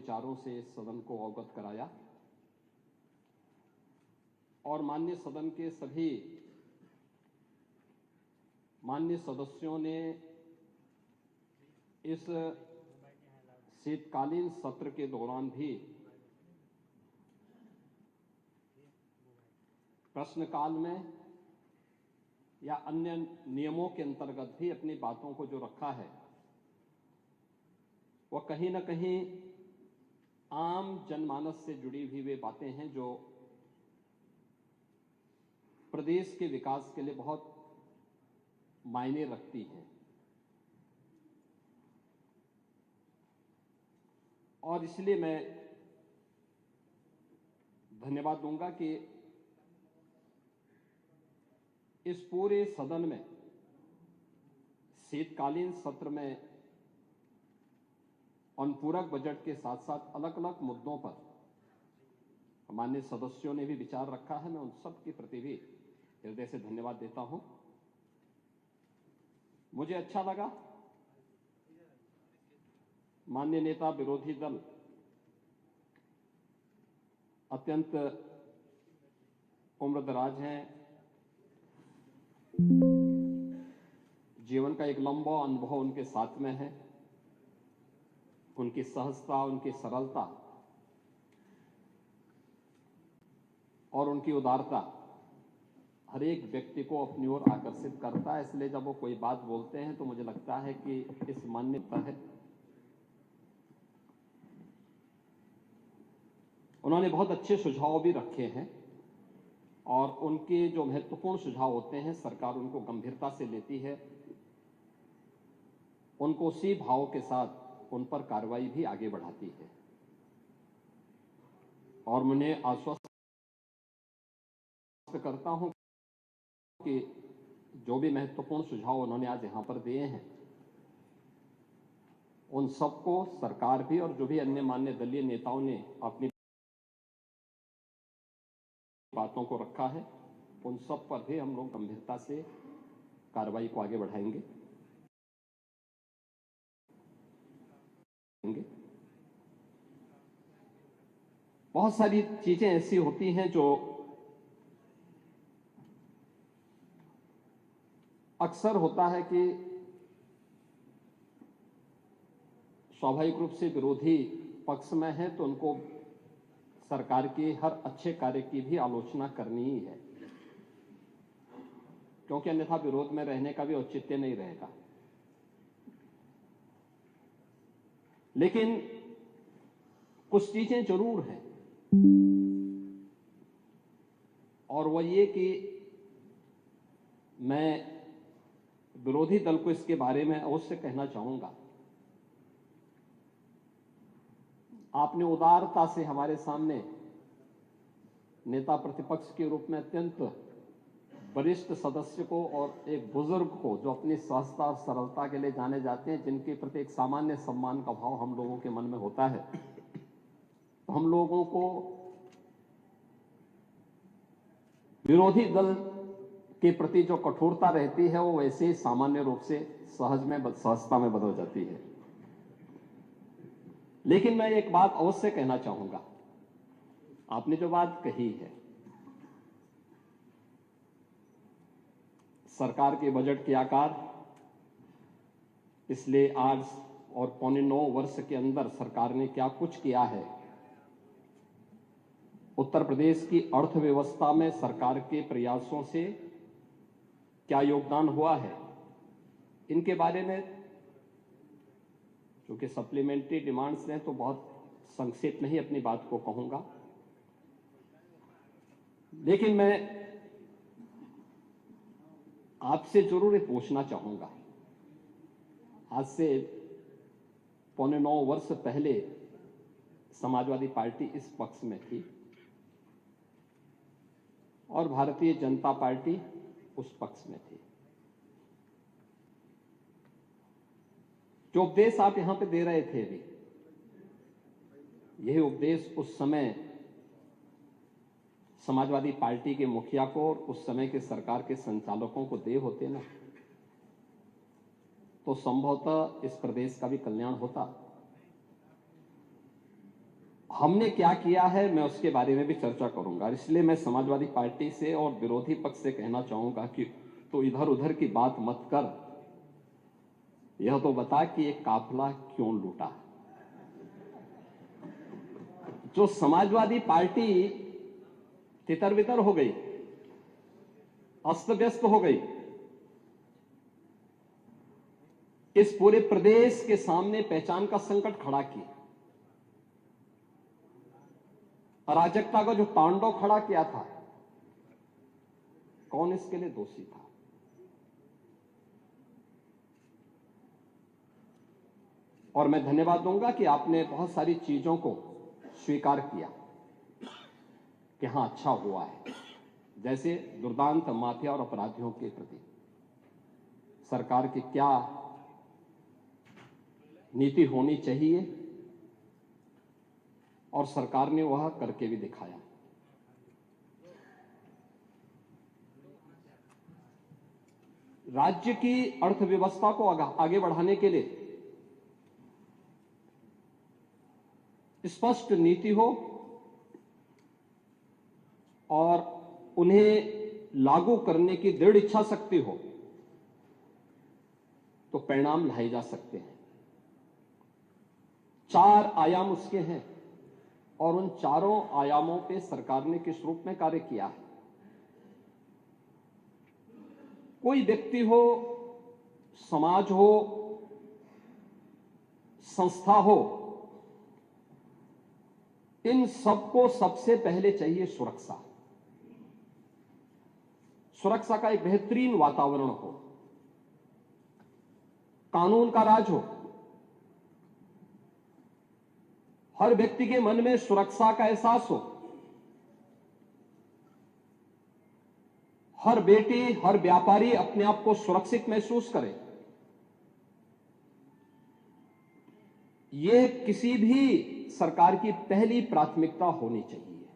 विचारों से सदन को अवगत कराया और माननीय सदन के सभी माननीय सदस्यों ने इस शीतकालीन सत्र के दौरान भी प्रश्नकाल में या अन्य नियमों के अंतर्गत भी अपनी बातों को जो रखा है वह कहीं न कहीं आम जनमानस से जुड़ी हुई वे बातें हैं जो प्रदेश के विकास के लिए बहुत मायने रखती हैं। और इसलिए मैं धन्यवाद दूंगा कि इस पूरे सदन में शीतकालीन सत्र में अनुपूरक बजट के साथ साथ अलग अलग मुद्दों पर माननीय सदस्यों ने भी विचार रखा है। मैं उन सब के प्रति भी हृदय से धन्यवाद देता हूं। मुझे अच्छा लगा माननीय नेता विरोधी दल अत्यंत उम्रदराज हैं, जीवन का एक लंबा अनुभव उनके साथ में है। उनकी सहजता, उनकी सरलता और उनकी उदारता हर एक व्यक्ति को अपनी ओर आकर्षित करता है। इसलिए जब वो कोई बात बोलते हैं तो मुझे लगता है कि इस मान्यता है। उन्होंने बहुत अच्छे सुझाव भी रखे हैं और उनके जो महत्वपूर्ण सुझाव होते हैं सरकार उनको गंभीरता से लेती है, उनको उसी भाव के साथ उन पर कार्रवाई भी आगे बढ़ाती है। और मैं आश्वस्त करता हूं कि जो भी महत्वपूर्ण सुझाव उन्होंने आज यहां पर दिए हैं उन सबको सरकार भी और जो भी अन्य मान्य दलीय नेताओं ने अपनी बातों को रखा है उन सब पर भी हम लोग गंभीरता से कार्रवाई को आगे बढ़ाएंगे। बहुत सारी चीजें ऐसी होती हैं जो अक्सर होता है कि स्वाभाविक रूप से विरोधी पक्ष में है तो उनको सरकार के हर अच्छे कार्य की भी आलोचना करनी ही है, क्योंकि अन्यथा विरोध में रहने का भी औचित्य नहीं रहेगा। लेकिन कुछ चीजें जरूर हैं और वह ये कि मैं विरोधी दल को इसके बारे में अवश्य कहना चाहूंगा। आपने उदारता से हमारे सामने नेता प्रतिपक्ष के रूप में अत्यंत वरिष्ठ सदस्य को और एक बुजुर्ग को जो अपनी सहजता और सरलता के लिए जाने जाते हैं, जिनके प्रति एक सामान्य सम्मान का भाव हम लोगों के मन में होता है, तो हम लोगों को विरोधी दल के प्रति जो कठोरता रहती है वो वैसे ही सामान्य रूप से सहजता में बदल जाती है। लेकिन मैं एक बात अवश्य कहना चाहूंगा। आपने जो बात कही है, सरकार के बजट के आकार पिछले 8 और पौने 9 वर्ष के अंदर सरकार ने क्या कुछ किया है, उत्तर प्रदेश की अर्थव्यवस्था में सरकार के प्रयासों से क्या योगदान हुआ है, इनके बारे में क्योंकि सप्लीमेंट्री डिमांड्स हैं तो बहुत संक्षेप में ही अपनी बात को कहूंगा। लेकिन मैं आपसे जरूर ये पूछना चाहूंगा, आज से पौने 9 वर्ष पहले समाजवादी पार्टी इस पक्ष में थी और भारतीय जनता पार्टी उस पक्ष में थी। जो उपदेश आप यहां पे दे रहे थे अभी, यही उपदेश उस समय समाजवादी पार्टी के मुखिया को और उस समय के सरकार के संचालकों को दे होते ना, तो संभवतः इस प्रदेश का भी कल्याण होता। हमने क्या किया है मैं उसके बारे में भी चर्चा करूंगा। इसलिए मैं समाजवादी पार्टी से और विरोधी पक्ष से कहना चाहूंगा कि तो इधर उधर की बात मत कर, यह तो बता कि ये काफिला क्यों लूटा। जो समाजवादी पार्टी तितर बितर हो गई, अस्त व्यस्त हो गई, इस पूरे प्रदेश के सामने पहचान का संकट खड़ा किया, अराजकता का जो तांडव खड़ा किया था, कौन इसके लिए दोषी था? और मैं धन्यवाद दूंगा कि आपने बहुत सारी चीजों को स्वीकार किया कि हां अच्छा हुआ है। जैसे दुर्दांत माफिया और अपराधियों के प्रति सरकार की क्या नीति होनी चाहिए, और सरकार ने वह करके भी दिखाया। राज्य की अर्थव्यवस्था को आगे बढ़ाने के लिए स्पष्ट नीति हो और उन्हें लागू करने की दृढ़ इच्छा शक्ति हो तो परिणाम लाए जा सकते हैं। 4 आयाम उसके हैं और उन चारों आयामों पे सरकार ने किस रूप में कार्य किया है। कोई व्यक्ति हो, समाज हो, संस्था हो, इन सबको सबसे पहले चाहिए सुरक्षा। सुरक्षा का एक बेहतरीन वातावरण हो, कानून का राज हो, हर व्यक्ति के मन में सुरक्षा का एहसास हो, हर बेटी, हर व्यापारी अपने आप को सुरक्षित महसूस करे। यह किसी भी सरकार की पहली प्राथमिकता होनी चाहिए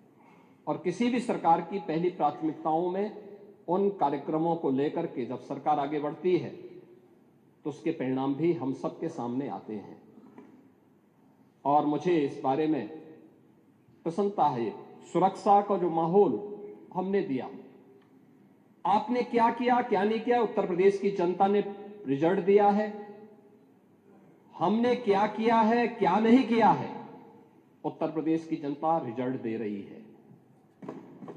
और किसी भी सरकार की पहली प्राथमिकताओं में उन कार्यक्रमों को लेकर के जब सरकार आगे बढ़ती है तो उसके परिणाम भी हम सबके सामने आते हैं। और मुझे इस बारे में प्रसन्नता है, सुरक्षा का जो माहौल हमने दिया, आपने क्या किया क्या नहीं किया, उत्तर प्रदेश की जनता ने रिजल्ट दिया है। हमने क्या किया है क्या नहीं किया है, उत्तर प्रदेश की जनता रिजल्ट दे रही है,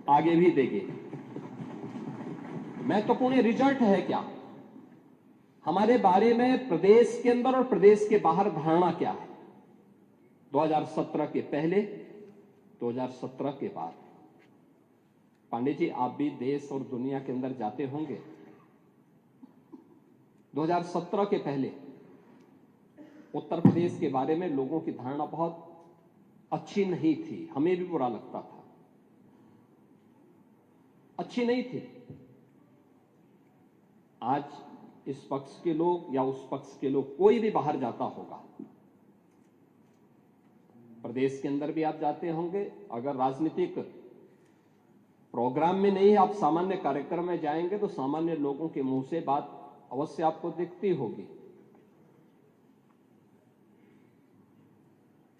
आगे भी देगी। महत्वपूर्ण रिजल्ट है क्या, हमारे बारे में प्रदेश के अंदर और प्रदेश के बाहर धारणा क्या है 2017 के पहले, 2017 के बाद। पांडे जी, आप भी देश और दुनिया के अंदर जाते होंगे। 2017 के पहले उत्तर प्रदेश के बारे में लोगों की धारणा बहुत अच्छी नहीं थी, हमें भी बुरा लगता था, अच्छी नहीं थी। आज इस पक्ष के लोग या उस पक्ष के लोग, कोई भी बाहर जाता होगा, प्रदेश के अंदर भी आप जाते होंगे, अगर राजनीतिक प्रोग्राम में नहीं आप सामान्य कार्यक्रम में जाएंगे तो सामान्य लोगों के मुंह से बात अवश्य आपको दिखती होगी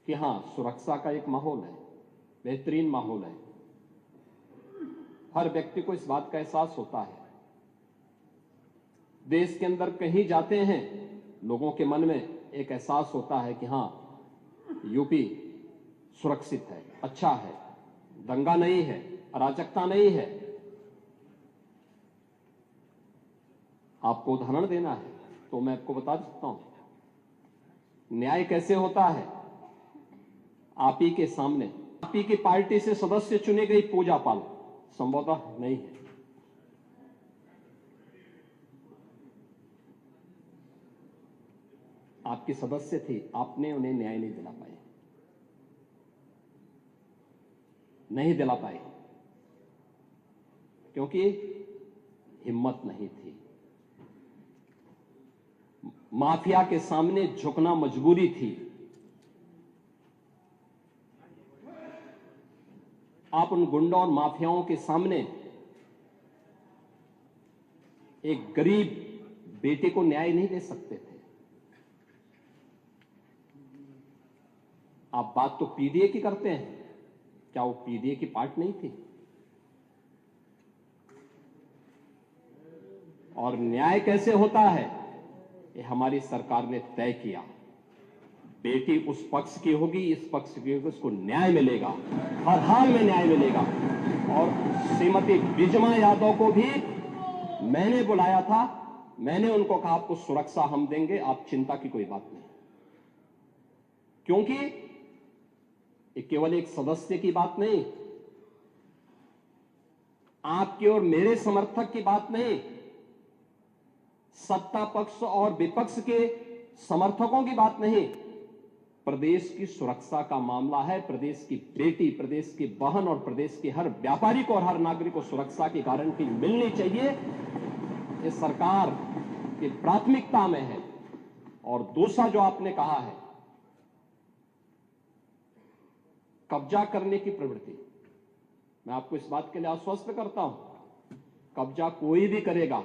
कि हां सुरक्षा का एक माहौल है, बेहतरीन माहौल है, हर व्यक्ति को इस बात का एहसास होता है। देश के अंदर कहीं जाते हैं, लोगों के मन में एक एहसास होता है कि हां यूपी सुरक्षित है, अच्छा है, दंगा नहीं है, अराजकता नहीं है। आपको उदाहरण देना है तो मैं आपको बता सकता हूं न्याय कैसे होता है। आप ही के सामने, आप ही की पार्टी से सदस्य चुनी गई पूजा पाल संभवतः नहीं है, आपकी सदस्य थी, आपने उन्हें न्याय नहीं दिला पाए, नहीं दिला पाए क्योंकि हिम्मत नहीं थी। माफिया के सामने झुकना मजबूरी थी। आप उन गुंडों और माफियाओं के सामने एक गरीब बेटे को न्याय नहीं दे सकते थे। आप बात तो पीडीए की करते हैं, क्या वो पीडीए की पार्ट नहीं थी? और न्याय कैसे होता है ये हमारी सरकार ने तय किया। बेटी उस पक्ष की होगी, इस पक्ष की होगी, उसको न्याय मिलेगा, हर हाल में न्याय मिलेगा। और श्रीमती बिजमा यादव को भी मैंने बुलाया था, मैंने उनको कहा आपको सुरक्षा हम देंगे, आप चिंता की कोई बात नहीं। क्योंकि ये केवल एक सदस्य की बात नहीं, आपके और मेरे समर्थक की बात नहीं, सत्ता पक्ष और विपक्ष के समर्थकों की बात नहीं, प्रदेश की सुरक्षा का मामला है। प्रदेश की बेटी, प्रदेश की बहन और प्रदेश के हर व्यापारी को और हर नागरिक को सुरक्षा की गारंटी मिलनी चाहिए। ये सरकार की प्राथमिकता में है। और दूसरा जो आपने कहा है, कब्जा करने की प्रवृत्ति, मैं आपको इस बात के लिए आश्वस्त करता हूं, कब्जा कोई भी करेगा,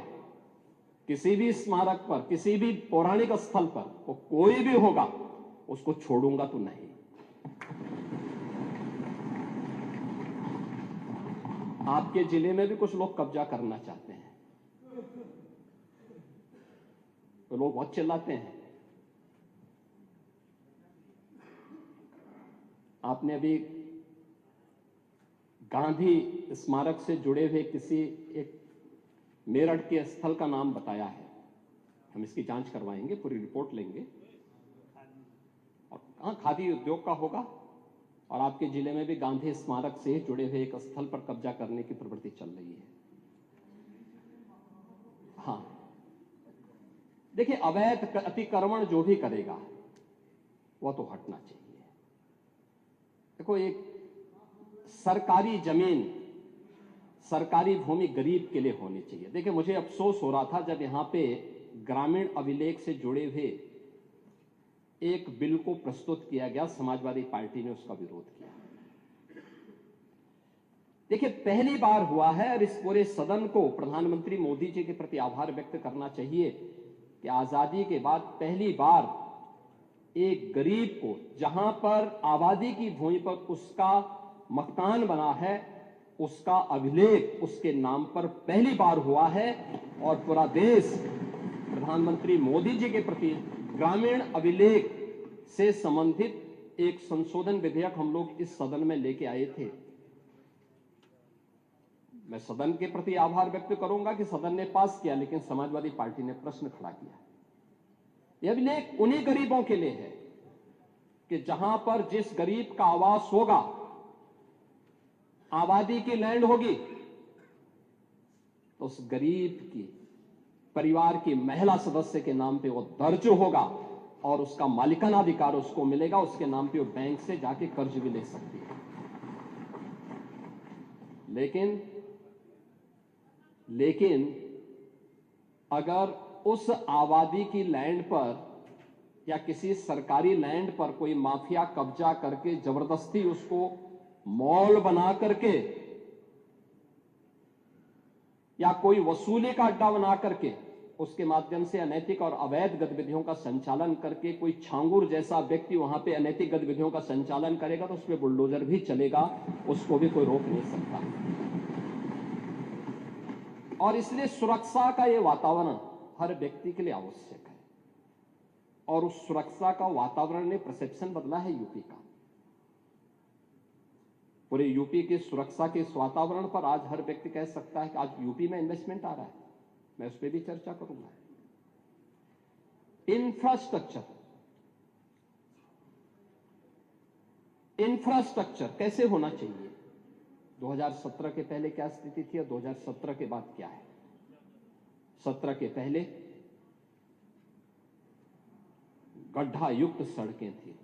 किसी भी स्मारक पर, किसी भी पौराणिक स्थल पर, वो कोई भी होगा, उसको छोड़ूंगा तो नहीं। आपके जिले में भी कुछ लोग कब्जा करना चाहते हैं, तो लोग बहुत चिल्लाते हैं। आपने अभी गांधी स्मारक से जुड़े हुए किसी एक मेरठ के स्थल का नाम बताया है, हम इसकी जांच करवाएंगे, पूरी रिपोर्ट लेंगे। और कहां खादी उद्योग का होगा, और आपके जिले में भी गांधी स्मारक से जुड़े हुए एक स्थल पर कब्जा करने की प्रवृत्ति चल रही है। हाँ, देखिए, अवैध अतिक्रमण जो भी करेगा वह तो हटना चाहिए। देखो, एक सरकारी जमीन, सरकारी भूमि गरीब के लिए होनी चाहिए। देखिए, मुझे अफसोस हो रहा था जब यहां पे ग्रामीण अभिलेख से जुड़े हुए एक बिल को प्रस्तुत किया गया, समाजवादी पार्टी ने उसका विरोध किया। देखिए, पहली बार हुआ है, और इस पूरे सदन को प्रधानमंत्री मोदी जी के प्रति आभार व्यक्त करना चाहिए कि आजादी के बाद पहली बार एक गरीब को, जहां पर आबादी की भूमि पर उसका मकान बना है, उसका अभिलेख उसके नाम पर पहली बार हुआ है। और पूरा देश प्रधानमंत्री मोदी जी के प्रति ग्रामीण अभिलेख से संबंधित एक संशोधन विधेयक हम लोग इस सदन में लेके आए थे। मैं सदन के प्रति आभार व्यक्त करूंगा कि सदन ने पास किया, लेकिन समाजवादी पार्टी ने प्रश्न खड़ा किया। यह अभिलेख उन्हीं गरीबों के लिए है कि जहां पर जिस गरीब का आवास होगा, आबादी की लैंड होगी, तो उस गरीब की परिवार की महिला सदस्य के नाम पे वो दर्ज होगा और उसका मालिकाना अधिकार उसको मिलेगा, उसके नाम पे वो बैंक से जाके कर्ज भी ले सकती है। लेकिन अगर उस आबादी की लैंड पर या किसी सरकारी लैंड पर कोई माफिया कब्जा करके जबरदस्ती उसको मॉल बना करके या कोई वसूली का अड्डा बना करके उसके माध्यम से अनैतिक और अवैध गतिविधियों का संचालन करके कोई छांगुर जैसा व्यक्ति वहां पे अनैतिक गतिविधियों का संचालन करेगा, तो उस पर बुलडोजर भी चलेगा, उसको भी कोई रोक नहीं सकता। और इसलिए सुरक्षा का यह वातावरण हर व्यक्ति के लिए आवश्यक है, और उस सुरक्षा का वातावरण ने परसेप्शन बदला है यूपी का। पूरे यूपी की सुरक्षा के इस वातावरण पर आज हर व्यक्ति कह सकता है कि आज यूपी में इन्वेस्टमेंट आ रहा है। मैं उस पर भी चर्चा करूंगा। इंफ्रास्ट्रक्चर कैसे होना चाहिए, 2017 के पहले क्या स्थिति थी और 2017 के बाद क्या है। 17 के पहले गड्ढा युक्त सड़कें थी,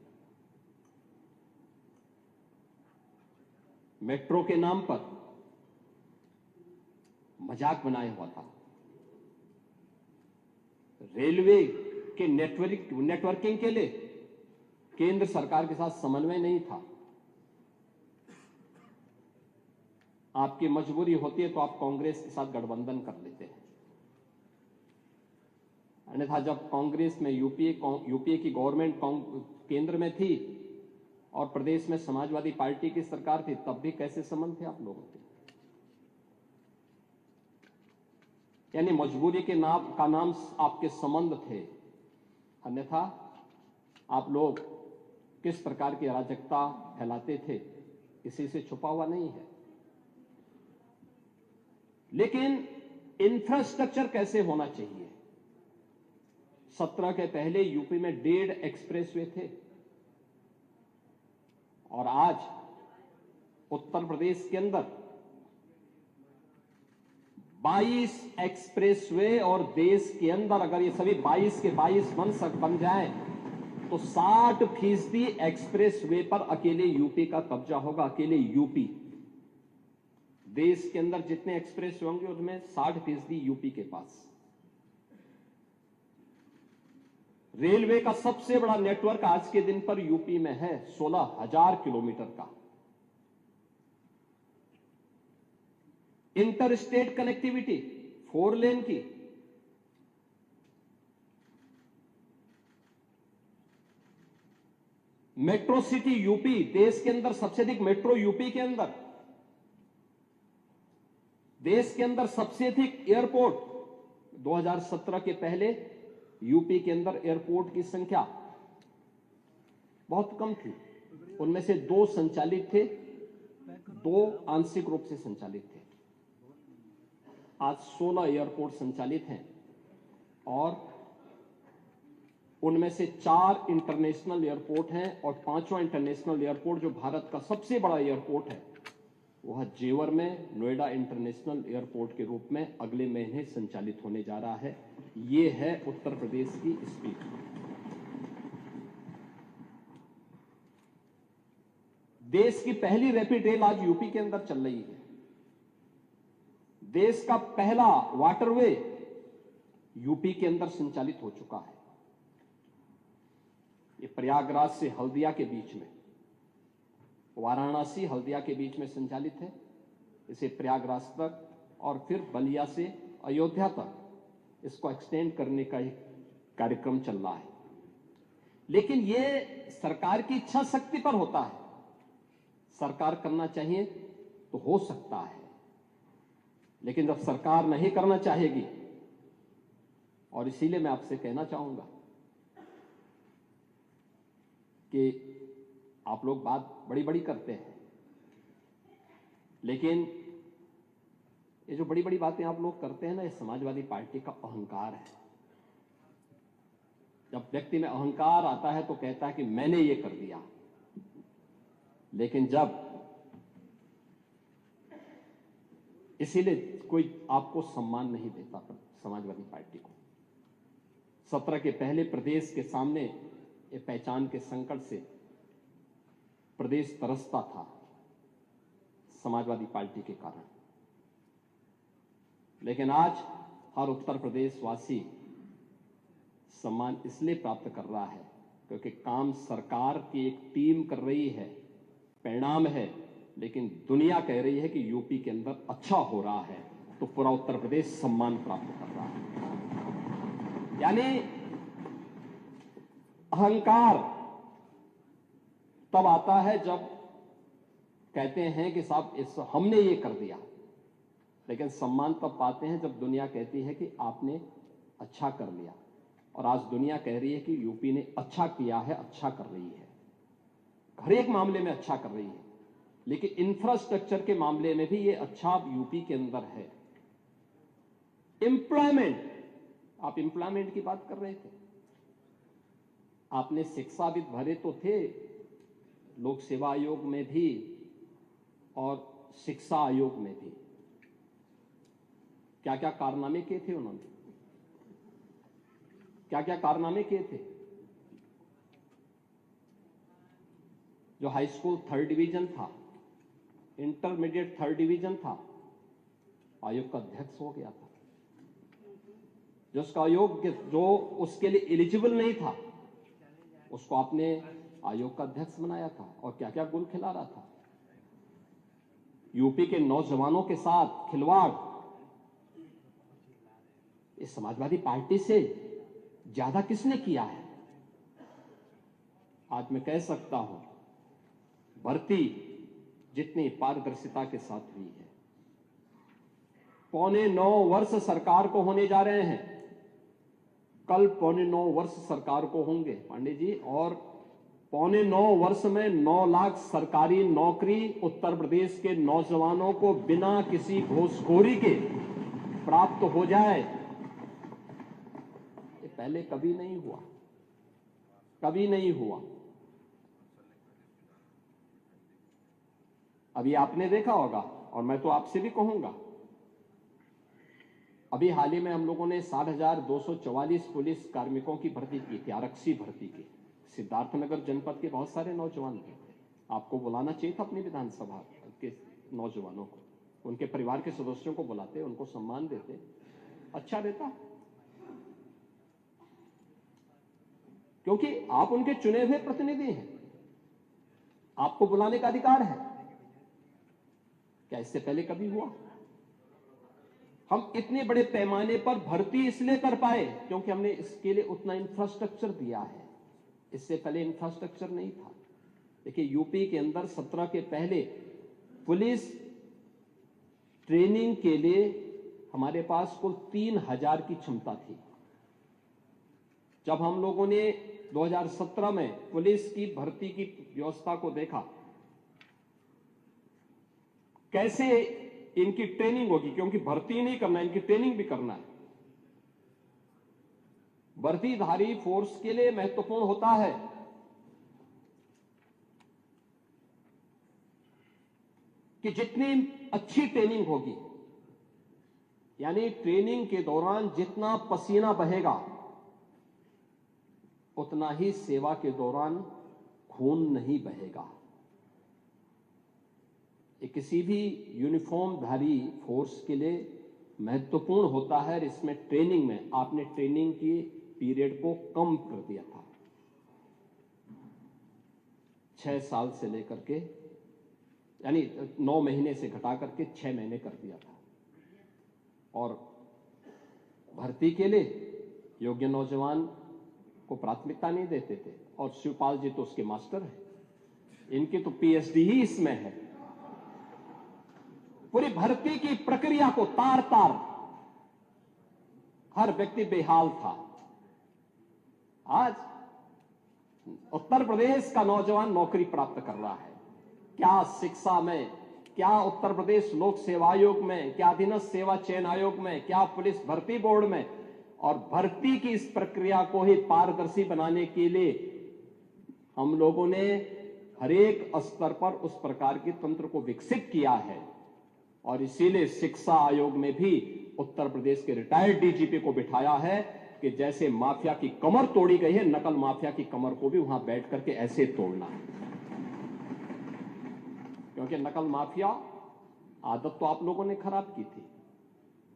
मेट्रो के नाम पर मजाक बनाया हुआ था, रेलवे के नेटवर्किंग के लिए केंद्र सरकार के साथ समन्वय नहीं था। आपकी मजबूरी होती है तो आप कांग्रेस के साथ गठबंधन कर लेते हैं, अन्यथा जब कांग्रेस में यूपीए की गवर्नमेंट केंद्र में थी और प्रदेश में समाजवादी पार्टी की सरकार थी, तब भी कैसे संबंध थे आप लोगों के? यानी मजबूरी के नाम का नाम आपके संबंध थे, अन्यथा आप लोग किस प्रकार की अराजकता फैलाते थे किसी से छुपा हुआ नहीं है। लेकिन इंफ्रास्ट्रक्चर कैसे होना चाहिए? 17 के पहले यूपी में 1.5 एक्सप्रेसवे थे और आज उत्तर प्रदेश के अंदर 22 एक्सप्रेसवे, और देश के अंदर अगर ये सभी 22 के 22 बन जाएं तो 60% एक्सप्रेसवे पर अकेले यूपी का कब्जा होगा। अकेले यूपी, देश के अंदर जितने एक्सप्रेस होंगे उनमें 60% यूपी के पास। रेलवे का सबसे बड़ा नेटवर्क आज के दिन पर यूपी में है, 16,000 किलोमीटर का। इंटर स्टेट कनेक्टिविटी 4 लेन की, मेट्रो सिटी यूपी, देश के अंदर सबसे अधिक मेट्रो यूपी के अंदर, देश के अंदर सबसे अधिक एयरपोर्ट। 2017 के पहले यूपी के अंदर एयरपोर्ट की संख्या बहुत कम थी, उनमें से 2 संचालित थे, 2 आंशिक रूप से संचालित थे। आज 16 एयरपोर्ट संचालित हैं और उनमें से 4 इंटरनेशनल एयरपोर्ट हैं और 5वां इंटरनेशनल एयरपोर्ट जो भारत का सबसे बड़ा एयरपोर्ट है वह जेवर में नोएडा इंटरनेशनल एयरपोर्ट के रूप में अगले महीने संचालित होने जा रहा है। ये है उत्तर प्रदेश की स्पीड। देश की पहली रैपिड रेल आज यूपी के अंदर चल रही है। देश का पहला वाटरवे यूपी के अंदर संचालित हो चुका है। ये प्रयागराज से हल्दिया के बीच में, वाराणसी हल्दिया के बीच में संचालित है। इसे प्रयागराज तक और फिर बलिया से अयोध्या तक इसको एक्सटेंड करने का एक कार्यक्रम चल रहा है। लेकिन यह सरकार की इच्छा शक्ति पर होता है। सरकार करना चाहिए तो हो सकता है, लेकिन जब सरकार नहीं करना चाहेगी, और इसीलिए मैं आपसे कहना चाहूंगा कि आप लोग बात बड़ी बड़ी करते हैं, लेकिन ये जो बड़ी बड़ी बातें आप लोग करते हैं ना, ये समाजवादी पार्टी का अहंकार है। जब व्यक्ति में अहंकार आता है तो कहता है कि मैंने ये कर दिया, लेकिन जब इसीलिए कोई आपको सम्मान नहीं देता समाजवादी पार्टी को। 17 के पहले प्रदेश के सामने ये पहचान के संकट से प्रदेश तरसता था समाजवादी पार्टी के कारण, लेकिन आज हर उत्तर प्रदेश वासी सम्मान इसलिए प्राप्त कर रहा है क्योंकि काम सरकार की एक टीम कर रही है, परिणाम है। लेकिन दुनिया कह रही है कि यूपी के अंदर अच्छा हो रहा है, तो पूरा उत्तर प्रदेश सम्मान प्राप्त कर रहा है। यानी अहंकार तब आता है जब कहते हैं कि साहब हमने ये कर दिया, लेकिन सम्मान तब पाते हैं जब दुनिया कहती है कि आपने अच्छा कर लिया। और आज दुनिया कह रही है कि यूपी ने अच्छा किया है, अच्छा कर रही है, हर एक मामले में अच्छा कर रही है। लेकिन इंफ्रास्ट्रक्चर के मामले में भी ये अच्छा यूपी के अंदर है। एम्प्लॉयमेंट, आप एम्प्लॉयमेंट की बात कर रहे थे, आपने शिक्षाविद भरे तो थे लोक सेवा आयोग में भी और शिक्षा आयोग में भी। क्या क्या कारनामे किए थे उन्होंने, क्या क्या कारनामे किए थे? जो हाई स्कूल 3rd डिवीजन था, इंटरमीडिएट 3rd डिवीजन था, आयोग का अध्यक्ष हो गया था। जो उसका आयोग जो उसके लिए एलिजिबल नहीं था, उसको आपने आयोग का अध्यक्ष बनाया था। और क्या क्या गुल खिला रहा था। यूपी के नौजवानों के साथ खिलवाड़ इस समाजवादी पार्टी से ज्यादा किसने किया है? आज मैं कह सकता हूं भर्ती जितनी पारदर्शिता के साथ हुई है। 8.25 वर्ष सरकार को होने जा रहे हैं, कल 8.25 वर्ष सरकार को होंगे पांडे जी, और 8.25 वर्ष में 9 लाख सरकारी नौकरी उत्तर प्रदेश के नौजवानों को बिना किसी घूसखोरी के प्राप्त हो जाए, ये पहले कभी नहीं हुआ, कभी नहीं हुआ। अभी आपने देखा होगा, और मैं तो आपसे भी कहूंगा, अभी हाल ही में हम लोगों ने 60,244 पुलिस कार्मिकों की भर्ती की थी, आरक्षी भर्ती की। सिद्धार्थनगर जनपद के बहुत सारे नौजवान थे, आपको बुलाना चाहिए था अपनी विधानसभा के नौजवानों को, उनके परिवार के सदस्यों को बुलाते, उनको सम्मान देते, अच्छा रहता, क्योंकि आप उनके चुने हुए प्रतिनिधि हैं, आपको बुलाने का अधिकार है। क्या इससे पहले कभी हुआ? हम इतने बड़े पैमाने पर भर्ती इसलिए कर पाए क्योंकि हमने इसके लिए उतना इंफ्रास्ट्रक्चर दिया है, इससे पहले इंफ्रास्ट्रक्चर नहीं था। देखिए, यूपी के अंदर 17 के पहले पुलिस ट्रेनिंग के लिए हमारे पास कुल 3,000 की क्षमता थी। जब हम लोगों ने 2017 में पुलिस की भर्ती की व्यवस्था को देखा, कैसे इनकी ट्रेनिंग होगी, क्योंकि भर्ती नहीं करना, इनकी ट्रेनिंग भी करना है। वर्दीधारी फोर्स के लिए महत्वपूर्ण होता है कि जितनी अच्छी ट्रेनिंग होगी, यानी ट्रेनिंग के दौरान जितना पसीना बहेगा उतना ही सेवा के दौरान खून नहीं बहेगा। ये किसी भी यूनिफॉर्मधारी फोर्स के लिए महत्वपूर्ण होता है। इसमें ट्रेनिंग में आपने ट्रेनिंग की पीरियड को कम कर दिया था, 6 साल से लेकर के, यानी 9 महीने से घटा करके 6 महीने कर दिया था। और भर्ती के लिए योग्य नौजवान को प्राथमिकता नहीं देते थे। और शिवपाल जी तो उसके मास्टर हैं, इनकी तो पीएचडी ही इसमें है। पूरी भर्ती की प्रक्रिया को तार तार हर व्यक्ति बेहाल था। आज उत्तर प्रदेश का नौजवान नौकरी प्राप्त कर रहा है। क्या शिक्षा में, क्या उत्तर प्रदेश लोक सेवा आयोग में, क्या अधीनस्थ सेवा चयन आयोग में, क्या पुलिस भर्ती बोर्ड में। और भर्ती की इस प्रक्रिया को ही पारदर्शी बनाने के लिए हम लोगों ने हर एक स्तर पर उस प्रकार के तंत्र को विकसित किया है। और इसीलिए शिक्षा आयोग में भी उत्तर प्रदेश के रिटायर्ड डीजीपी को बिठाया है कि जैसे माफिया की कमर तोड़ी गई है, नकल माफिया की कमर को भी वहां बैठ करके ऐसे तोड़ना है। क्योंकि नकल माफिया आदत तो आप लोगों ने खराब की थी,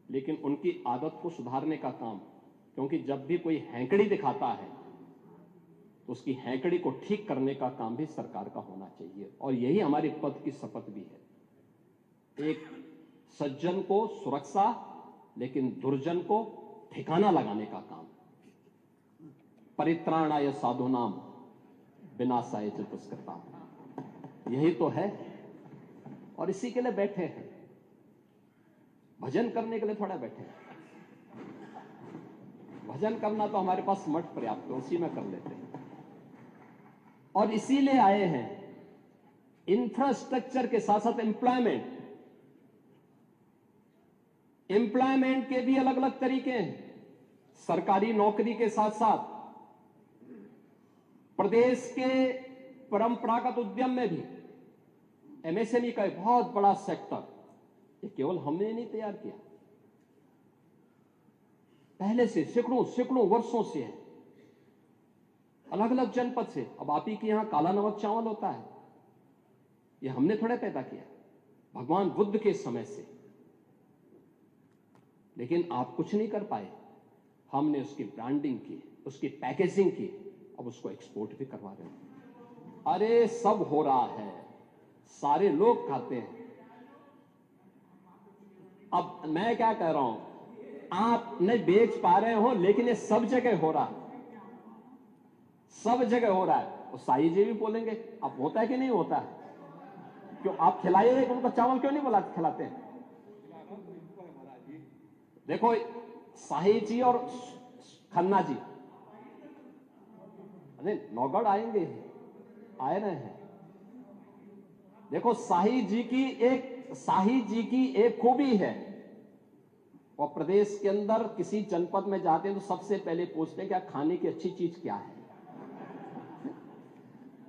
लेकिन उनकी आदत को सुधारने का काम, क्योंकि जब भी कोई हैंकड़ी दिखाता है तो उसकी हैंकड़ी को ठीक करने का काम भी सरकार का होना चाहिए। और यही हमारे पद की शपथ भी है। एक सज्जन को सुरक्षा, लेकिन दुर्जन को ठिकाना लगाने का काम। परित्राणाय साधूनाम विनाशाय च दुष्कृताम्, यही तो है। और इसी के लिए बैठे हैं, भजन करने के लिए थोड़ा बैठे हैं। भजन करना तो हमारे पास मठ पर्याप्त है, उसी में कर लेते हैं। और इसीलिए आए हैं। इंफ्रास्ट्रक्चर के साथ साथ एम्प्लॉयमेंट के भी अलग अलग तरीके हैं। सरकारी नौकरी के साथ साथ प्रदेश के परंपरागत उद्यम में भी एमएसएमई का एक बहुत बड़ा सेक्टर, ये केवल हमने नहीं तैयार किया, पहले से सैकड़ों वर्षों से है, अलग अलग जनपद से। अब आप ही के यहां काला नमक चावल होता है, ये हमने थोड़ा पैदा किया, भगवान बुद्ध के समय से। लेकिन आप कुछ नहीं कर पाए, हमने उसकी ब्रांडिंग की, उसकी पैकेजिंग की, अब उसको एक्सपोर्ट भी करवा रहे हैं। अरे सब हो रहा है, सारे लोग खाते हैं। अब मैं क्या कह रहा हूं, आप नहीं बेच पा रहे हो, लेकिन ये सब जगह हो रहा है, सब जगह हो रहा है। और साई जी भी बोलेंगे, अब होता है कि नहीं होता है? क्यों आप खिलाइए उनको चावल, क्यों नहीं बुला खिलाते हैं? देखो शाही जी और खन्ना जी, अरे नौगढ़ आएंगे, आए रहे हैं। देखो शाही जी की एक खूबी है, और प्रदेश के अंदर किसी जनपद में जाते हैं तो सबसे पहले पूछते हैं क्या खाने की अच्छी चीज क्या है,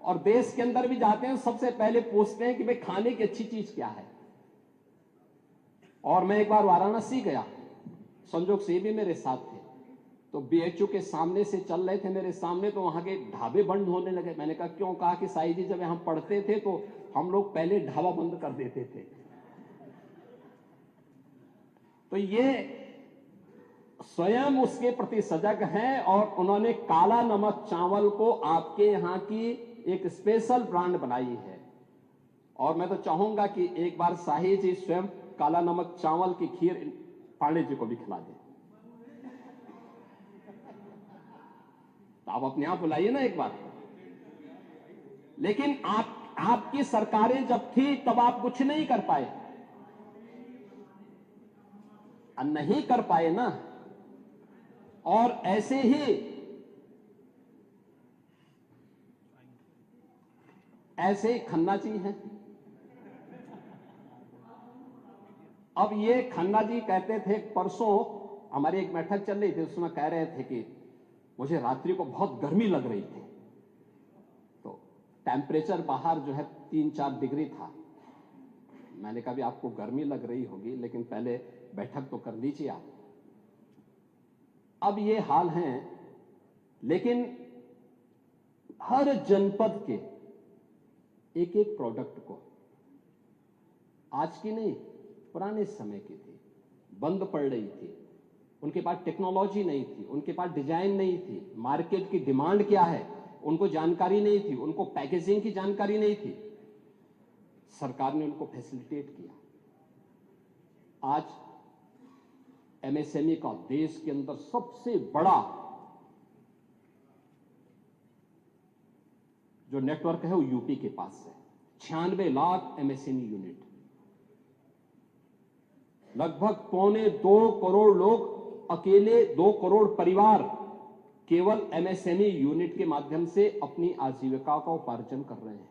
और देश के अंदर भी जाते हैं सबसे पहले पूछते हैं कि भाई खाने की अच्छी चीज क्या है। और मैं एक बार वाराणसी गया, संजोग से भी मेरे साथ थे, तो बीएचयू के सामने से चल रहे थे मेरे सामने, तो वहां के ढाबे बंद होने लगे। मैंने कहा क्यों? कहा कि साईं जी जब हम पढ़ते थे तो हम लोग पहले ढाबा बंद कर देते थे। तो ये स्वयं उसके प्रति सजग हैं, और उन्होंने काला नमक चावल को आपके यहां की एक स्पेशल ब्रांड बनाई है। और मैं तो चाहूंगा कि एक बार शाही जी स्वयं काला नमक चावल की खीर पांडे जी को भी खिला दें। तो आप अपने आप बुलाइए ना एक बार। लेकिन आपकी सरकारें जब थी तब आप कुछ नहीं कर पाए, नहीं कर पाए ना। और ऐसे ही खन्ना जी हैं। अब ये खन्ना जी कहते थे, परसों हमारी एक बैठक चल रही थी, उसमें कह रहे थे कि मुझे रात्रि को बहुत गर्मी लग रही थी, तो टेम्परेचर बाहर जो है 3-4 डिग्री था। मैंने कहा भी आपको गर्मी लग रही होगी, लेकिन पहले बैठक तो कर लीजिए आप। अब ये हाल है, लेकिन हर जनपद के एक एक प्रोडक्ट को, आज की नहीं पुराने समय की थी, बंद पड़ रही थी। उनके पास टेक्नोलॉजी नहीं थी, उनके पास डिजाइन नहीं थी, मार्केट की डिमांड क्या है उनको जानकारी नहीं थी, उनको पैकेजिंग की जानकारी नहीं थी। सरकार ने उनको फैसिलिटेट किया। आज एमएसएमई का देश के अंदर सबसे बड़ा जो नेटवर्क है वो यूपी के पास है। 96 लाख एमएसएमई यूनिट, लगभग 1.25 करोड़ लोग, अकेले 2 करोड़ परिवार केवल एमएसएमई यूनिट के माध्यम से अपनी आजीविका का उपार्जन कर रहे हैं।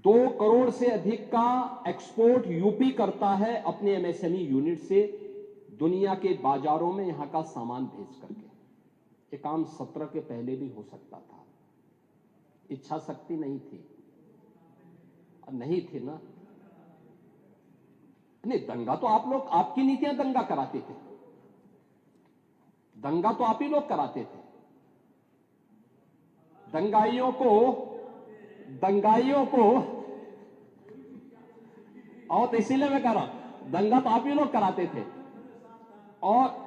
2 करोड़ से अधिक का एक्सपोर्ट यूपी करता है अपने एमएसएमई यूनिट से दुनिया के बाजारों में यहां का सामान भेज करके। ये काम 17 के पहले भी हो सकता था, इच्छा शक्ति नहीं थी, नहीं थी ना। नहीं, दंगा तो आप लोग, आपकी नीतियां दंगा कराते थे, दंगा तो आप ही लोग कराते थे। दंगाइयों को और तो इसीलिए मैं कह रहा हूं, दंगा तो आप ही लोग कराते थे। और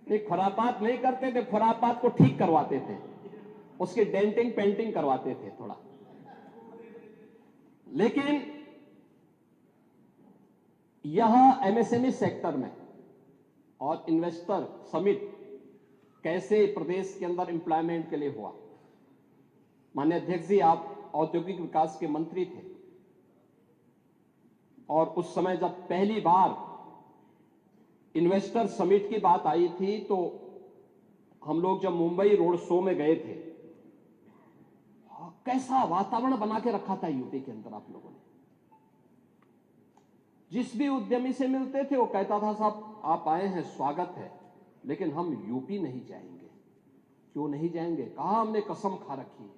नहीं, खुरापात नहीं करते थे, खुरापात को ठीक करवाते थे, उसकी डेंटिंग पेंटिंग करवाते थे थोड़ा। लेकिन यह एमएसएमई सेक्टर में और इन्वेस्टर समिट कैसे प्रदेश के अंदर एम्प्लॉयमेंट के लिए हुआ। माननीय अध्यक्ष जी, आप औद्योगिक विकास के मंत्री थे, और उस समय जब पहली बार इन्वेस्टर समिट की बात आई थी, तो हम लोग जब मुंबई रोड शो में गए थे, कैसा वातावरण बना के रखा था यूपी के अंदर आप लोगों ने। जिस भी उद्यमी से मिलते थे वो कहता था साहब आप आए हैं, स्वागत है, लेकिन हम यूपी नहीं जाएंगे। क्यों नहीं जाएंगे? कहा हमने कसम खा रखी है,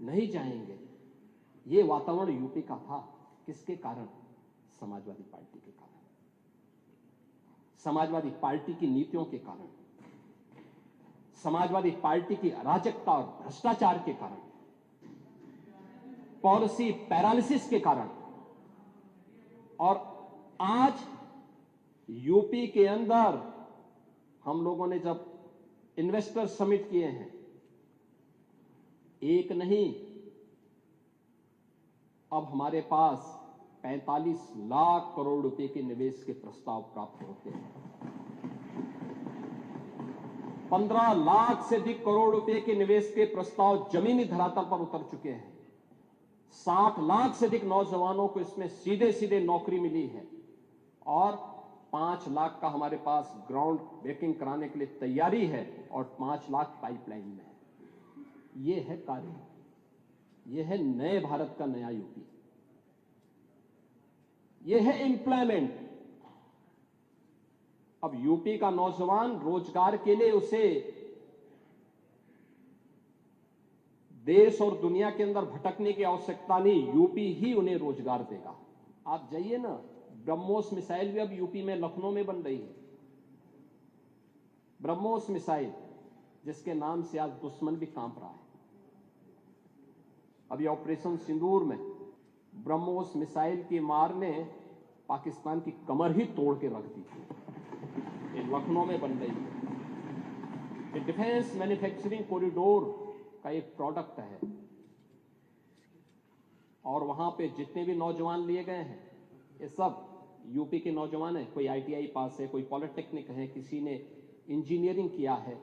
नहीं जाएंगे। ये वातावरण यूपी का था। किसके कारण? समाजवादी पार्टी के कारण, समाजवादी पार्टी की नीतियों के कारण, समाजवादी पार्टी की अराजकता और भ्रष्टाचार के कारण, पॉलिसी पैरालिसिस के कारण। और आज यूपी के अंदर हम लोगों ने जब इन्वेस्टर समिट किए हैं, एक नहीं, अब हमारे पास 45 लाख करोड़ रुपए के निवेश के प्रस्ताव प्राप्त होते हैं। 15 लाख से अधिक करोड़ रुपए के निवेश के प्रस्ताव जमीनी धरातल पर उतर चुके हैं। 60 लाख से अधिक नौजवानों को इसमें सीधे सीधे नौकरी मिली है और 5 लाख का हमारे पास ग्राउंड ब्रेकिंग कराने के लिए तैयारी है और 5 लाख पाइपलाइन में है। ये है कार्य, ये है नए भारत का नया यूपी, ये है एम्प्लॉयमेंट। अब यूपी का नौजवान रोजगार के लिए उसे देश और दुनिया के अंदर भटकने की आवश्यकता नहीं, यूपी ही उन्हें रोजगार देगा। आप जाइए ना, ब्रह्मोस मिसाइल भी अब यूपी में लखनऊ में बन रही है। ब्रह्मोस मिसाइल जिसके नाम से आज दुश्मन भी कांप रहा है। अभी ऑपरेशन सिंदूर में ब्रह्मोस मिसाइल की मार ने पाकिस्तान की कमर ही तोड़ के रख दी थी। ये लखनऊ में बन रही है। ये डिफेंस मैन्युफैक्चरिंग कॉरिडोर का एक प्रोडक्ट है और वहां पे जितने भी नौजवान लिए गए हैं ये सब यूपी के नौजवान हैं। कोई आईटीआई पास है, कोई पॉलिटेक्निक है, किसी ने इंजीनियरिंग किया है,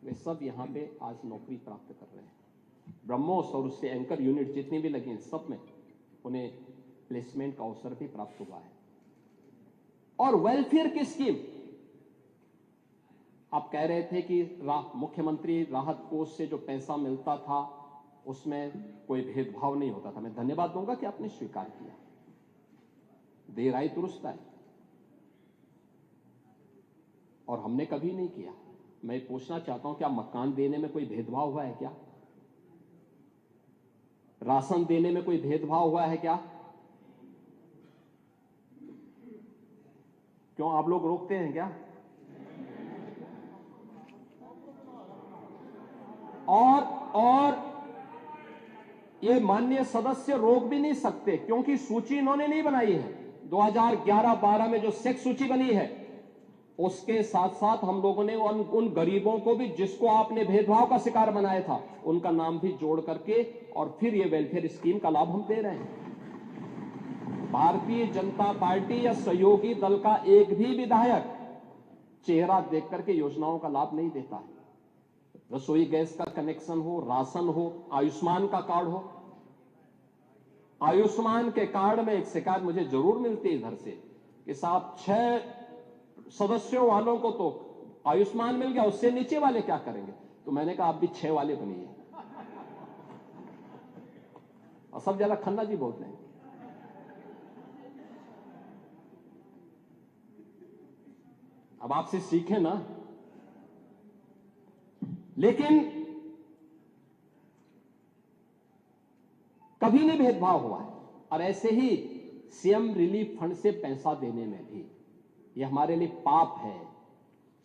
वे सब यहां पे आज नौकरी प्राप्त कर रहे हैं। ब्रह्मोस और उससे एंकर यूनिट जितनी भी लगी हैं सब में उन्हें प्लेसमेंट का अवसर भी प्राप्त हुआ है। और वेलफेयर की स्कीम, आप कह रहे थे कि मुख्यमंत्री राहत कोष से जो पैसा मिलता था उसमें कोई भेदभाव नहीं होता था। मैं धन्यवाद दूंगा कि आपने स्वीकार किया। देर आई दुरुस्त आई, और हमने कभी नहीं किया। मैं पूछना चाहता हूं, क्या मकान देने में कोई भेदभाव हुआ है क्या? राशन देने में कोई भेदभाव हुआ है क्या? क्यों आप लोग रोकते हैं क्या? और ये माननीय सदस्य रोक भी नहीं सकते क्योंकि सूची इन्होंने नहीं बनाई है। 2011-12 में जो सेक्स सूची बनी है उसके साथ साथ हम लोगों ने उन गरीबों को भी, जिसको आपने भेदभाव का शिकार बनाया था, उनका नाम भी जोड़ करके और फिर ये वेलफेयर स्कीम का लाभ हम दे रहे हैं। भारतीय जनता पार्टी या सहयोगी दल का एक भी विधायक चेहरा देख करके योजनाओं का लाभ नहीं देता है। रसोई गैस का कनेक्शन हो, राशन हो, आयुष्मान का कार्ड हो। आयुष्मान के कार्ड में एक शिकायत मुझे जरूर मिलती है इधर से कि साहब 6 सदस्यों वालों को तो आयुष्मान मिल गया, उससे नीचे वाले क्या करेंगे? तो मैंने कहा आप भी 6 वाले बनिए। और सब ज्यादा खन्ना जी बोलते हैं। अब आपसे सीखें ना। लेकिन कभी नहीं भेदभाव हुआ है। और ऐसे ही सीएम रिलीफ फंड से पैसा देने में भी ये हमारे लिए पाप है,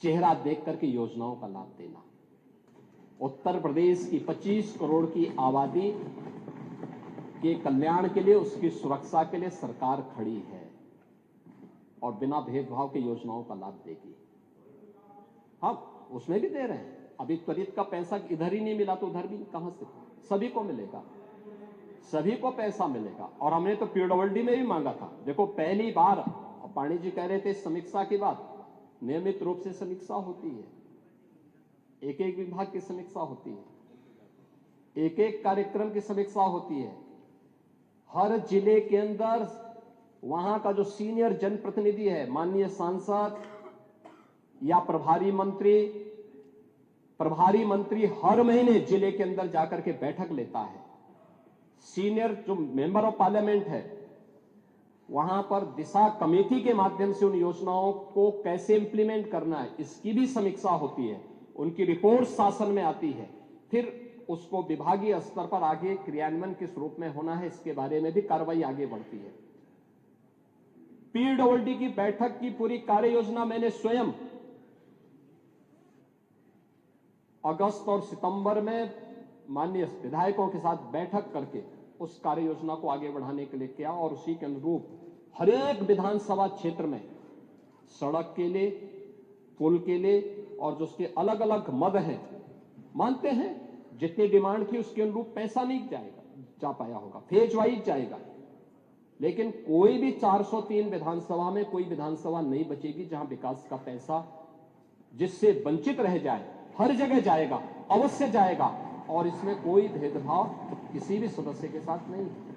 चेहरा देख करके योजनाओं का लाभ देना। उत्तर प्रदेश की 25 करोड़ की आबादी के कल्याण के लिए, उसकी सुरक्षा के लिए सरकार खड़ी है और बिना भेदभाव के योजनाओं का लाभ देगी। हम उसमें भी दे रहे हैं। अभी त्वरित का पैसा इधर ही नहीं मिला तो उधर भी कहां से? सभी को मिलेगा, सभी को पैसा मिलेगा। और हमने तो पीडब्ल्यूडी में भी मांगा था। देखो पहली बार, पाणी जी कह रहे थे समीक्षा की बात, नियमित रूप से समीक्षा होती है, एक एक विभाग की समीक्षा होती है, एक एक कार्यक्रम की समीक्षा होती है। हर जिले के अंदर वहां का जो सीनियर जनप्रतिनिधि है, माननीय सांसद या प्रभारी मंत्री हर महीने जिले के अंदर जाकर के बैठक लेता है। सीनियर जो मेंबर ऑफ पार्लियामेंट है वहां पर दिशा कमेटी के माध्यम से उन योजनाओं को कैसे इंप्लीमेंट करना है इसकी भी समीक्षा होती है। उनकी रिपोर्ट शासन में आती है, फिर उसको विभागीय स्तर पर आगे क्रियान्वयन किस रूप में होना है इसके बारे में भी कार्रवाई आगे बढ़ती है। पीडब्ल्यूडी की बैठक की पूरी कार्य योजना मैंने स्वयं अगस्त और सितंबर में माननीय विधायकों के साथ बैठक करके उस कार्य योजना को आगे बढ़ाने के लिए किया और उसी के अनुरूप हर एक विधानसभा क्षेत्र में सड़क के लिए, पुल के लिए और जो उसके अलग अलग मद हैं, मानते हैं जितनी डिमांड थी उसके अनुरूप पैसा नहीं जा पाया होगा, फेज वाइज जाएगा। लेकिन कोई भी 403 विधानसभा में कोई विधानसभा नहीं बचेगी जहां विकास का पैसा जिससे वंचित रह जाए हर जगह जाएगा, अवश्य जाएगा, और इसमें कोई भेदभाव किसी भी सदस्य के साथ नहीं है।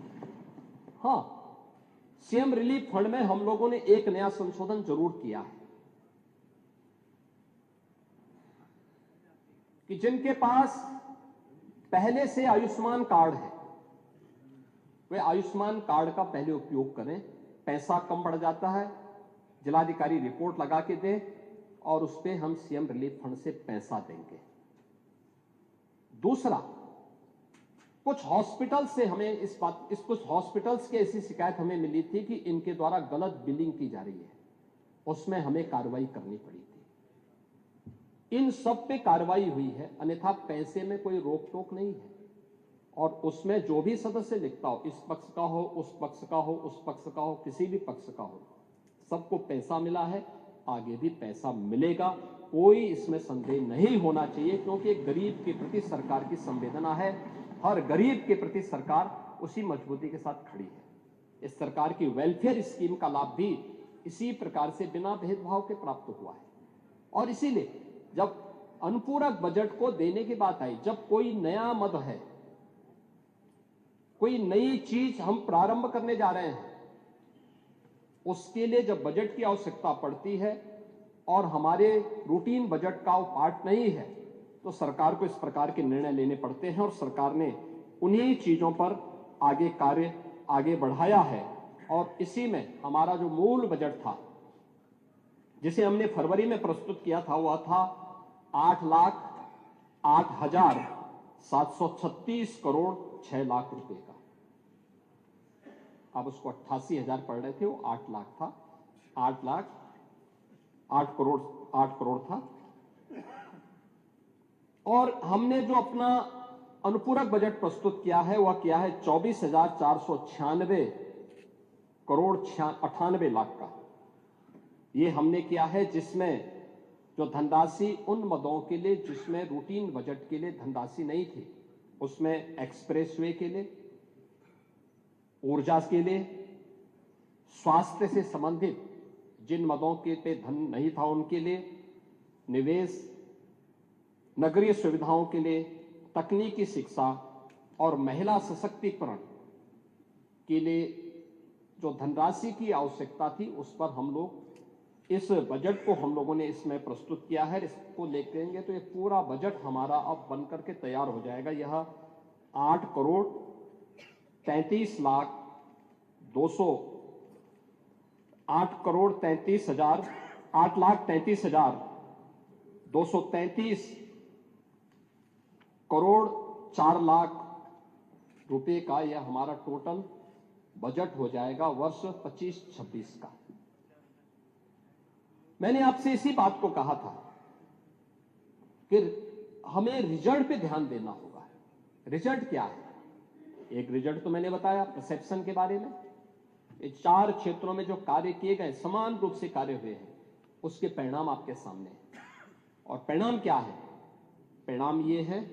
हां, सीएम रिलीफ फंड में हम लोगों ने एक नया संशोधन जरूर किया है कि जिनके पास पहले से आयुष्मान कार्ड है वे आयुष्मान कार्ड का पहले उपयोग करें। पैसा कम पड़ जाता है, जिलाधिकारी रिपोर्ट लगा के दे और उस पे हम सीएम रिलीफ फंड से पैसा देंगे। दूसरा, कुछ हॉस्पिटल से हमें कुछ हॉस्पिटल्स की ऐसी शिकायत हमें मिली थी कि इनके द्वारा गलत बिलिंग की जा रही है, उसमें हमें कार्रवाई करनी पड़ी थी। इन सब पे कार्रवाई हुई है, अन्यथा पैसे में कोई रोक टोक नहीं है। और उसमें जो भी सदस्य लिखता हो, इस पक्ष का हो, उस पक्ष का हो, उस पक्ष का हो, किसी भी पक्ष का हो, सबको पैसा मिला है, आगे भी पैसा मिलेगा, कोई इसमें संदेह नहीं होना चाहिए, क्योंकि एक गरीब के प्रति सरकार की संवेदना है। हर गरीब के प्रति सरकार उसी मजबूती के साथ खड़ी है। इस सरकार की वेलफेयर स्कीम का लाभ भी इसी प्रकार से बिना भेदभाव के प्राप्त हुआ है। और इसीलिए जब अनुपूरक बजट को देने की बात आई, जब कोई नया मद है, कोई नई चीज हम प्रारंभ करने जा रहे हैं, उसके लिए जब बजट की आवश्यकता पड़ती है और हमारे रूटीन बजट का वो पार्ट नहीं है, तो सरकार को इस प्रकार के निर्णय लेने पड़ते हैं। और सरकार ने उन्हीं चीजों पर कार्य आगे बढ़ाया है। और इसी में हमारा जो मूल बजट था, जिसे हमने फरवरी में प्रस्तुत किया था, वह था 8,08,736 करोड़ 6 लाख रुपए का। अब उसको 88,000 पड़ रहे थे, वो 8 लाख था, 8 करोड़ था। और हमने जो अपना अनुपूरक बजट प्रस्तुत किया है, वह किया है 24,496 करोड़ 98 लाख का। ये हमने किया है, जिसमें जो धनराशि उन मदों के लिए जिसमें रूटीन बजट के लिए धनराशि नहीं थी, उसमें एक्सप्रेसवे के लिए, ऊर्जा के लिए, स्वास्थ्य से संबंधित जिन मदों के पे धन नहीं था उनके लिए, निवेश, नगरीय सुविधाओं के लिए, तकनीकी शिक्षा और महिला सशक्तिकरण के लिए जो धनराशि की आवश्यकता थी, उस पर हम लोग इस बजट को हम लोगों ने इसमें प्रस्तुत किया है। इसको लेकर तो ये पूरा बजट हमारा अब बनकर के तैयार हो जाएगा। यह 8 करोड़ 33 लाख 233,233 करोड़ 4 लाख रुपए का यह हमारा टोटल बजट हो जाएगा वर्ष 25-26 का। मैंने आपसे इसी बात को कहा था कि हमें रिजल्ट पे ध्यान देना होगा। रिजल्ट क्या है? एक रिजल्ट तो मैंने बताया परसेप्शन के बारे में। ये 4 क्षेत्रों में जो कार्य किए गए, समान रूप से कार्य हुए हैं, उसके परिणाम आपके सामने हैं। और परिणाम क्या है? परिणाम ये है,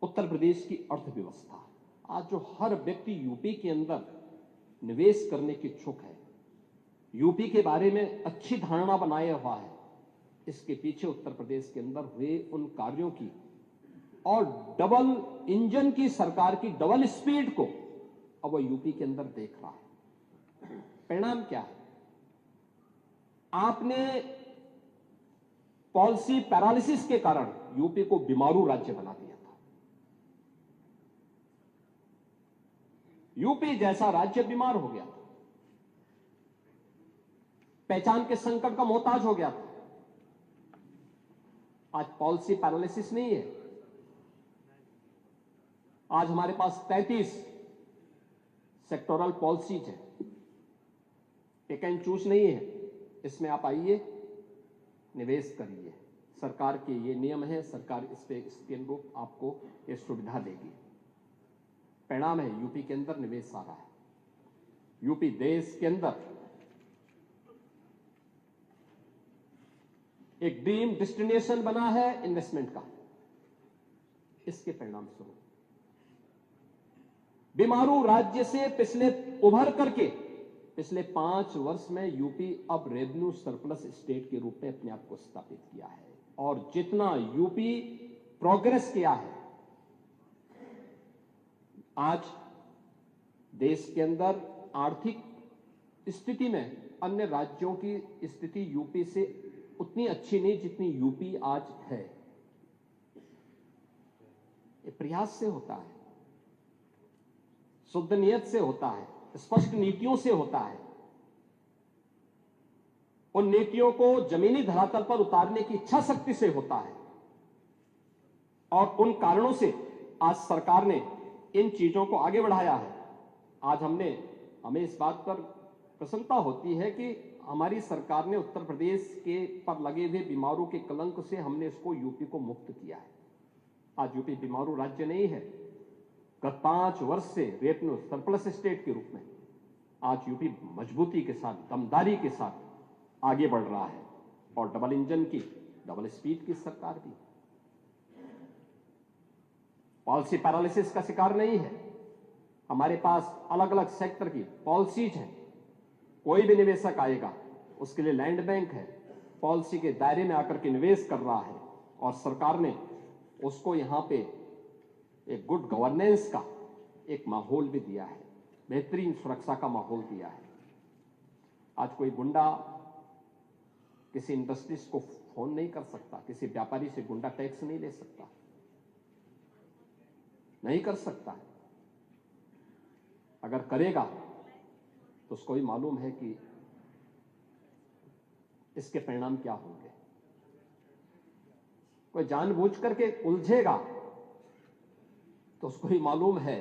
उत्तर प्रदेश की अर्थव्यवस्था। आज जो हर व्यक्ति यूपी के अंदर निवेश करने की इच्छुक है, यूपी के बारे में अच्छी धारणा बनाए हुआ है, इसके पीछे उत्तर प्रदेश के अंदर हुए उन कार्यों की और डबल इंजन की सरकार की डबल स्पीड को अब वह यूपी के अंदर देख रहा है। परिणाम क्या है? आपने पॉलिसी पैरालिसिस के कारण यूपी को बीमारू राज्य बना दिया था। यूपी जैसा राज्य बीमार हो गया था, पहचान के संकट का मोहताज हो गया था। आज पॉलिसी पैरालिसिस नहीं है। आज हमारे पास 33 सेक्टोरल पॉलिसीज है, पिक एंड चूज नहीं है। इसमें आप आइए, निवेश करिए। सरकार के ये नियम है, सरकार इसके अनुरूप आपको ये सुविधा देगी। परिणाम है, यूपी के अंदर निवेश आ रहा है। यूपी देश के अंदर एक ड्रीम डेस्टिनेशन बना है इन्वेस्टमेंट का। इसके परिणाम स्वरूप बीमारू राज्य से उभर करके पिछले 5 वर्ष में यूपी अब रेवेन्यू सरप्लस स्टेट के रूप में अपने आप को स्थापित किया है। और जितना यूपी प्रोग्रेस किया है, आज देश के अंदर आर्थिक स्थिति में अन्य राज्यों की स्थिति यूपी से उतनी अच्छी नहीं जितनी यूपी आज है। ये प्रयास से होता है, शुद्ध नियत से होता है, स्पष्ट नीतियों से होता है। उन नीतियों को जमीनी धरातल पर उतारने की इच्छा शक्ति से होता है और उन कारणों से आज सरकार ने इन चीजों को आगे बढ़ाया है। आज हमें इस बात पर प्रसन्नता होती है कि हमारी सरकार ने उत्तर प्रदेश के पर लगे हुए बीमारू के कलंक से हमने इसको यूपी को मुक्त किया है। आज यूपी बीमारू राज्य नहीं है। गत 5 वर्ष से रेवेन्यू सरप्लस स्टेट के रूप में आज यूपी मजबूती के साथ, दमदारी के साथ आगे बढ़ रहा है और डबल इंजन की, डबल स्पीड की सरकार भी पॉलिसी पैरालिसिस का शिकार नहीं है। हमारे पास अलग अलग सेक्टर की पॉलिसीज हैं। कोई भी निवेशक आएगा, उसके लिए लैंड बैंक है, पॉलिसी के दायरे में आकर के निवेश कर रहा है और सरकार ने उसको यहां पे एक गुड गवर्नेंस का एक माहौल भी दिया है, बेहतरीन सुरक्षा का माहौल दिया है। आज कोई गुंडा किसी इंडस्ट्रीज को फोन नहीं कर सकता, किसी व्यापारी से गुंडा टैक्स नहीं ले सकता, नहीं कर सकता है। अगर करेगा तो उसको ही मालूम है कि इसके परिणाम क्या होंगे। कोई जानबूझ करके उलझेगा तो उसको ही मालूम है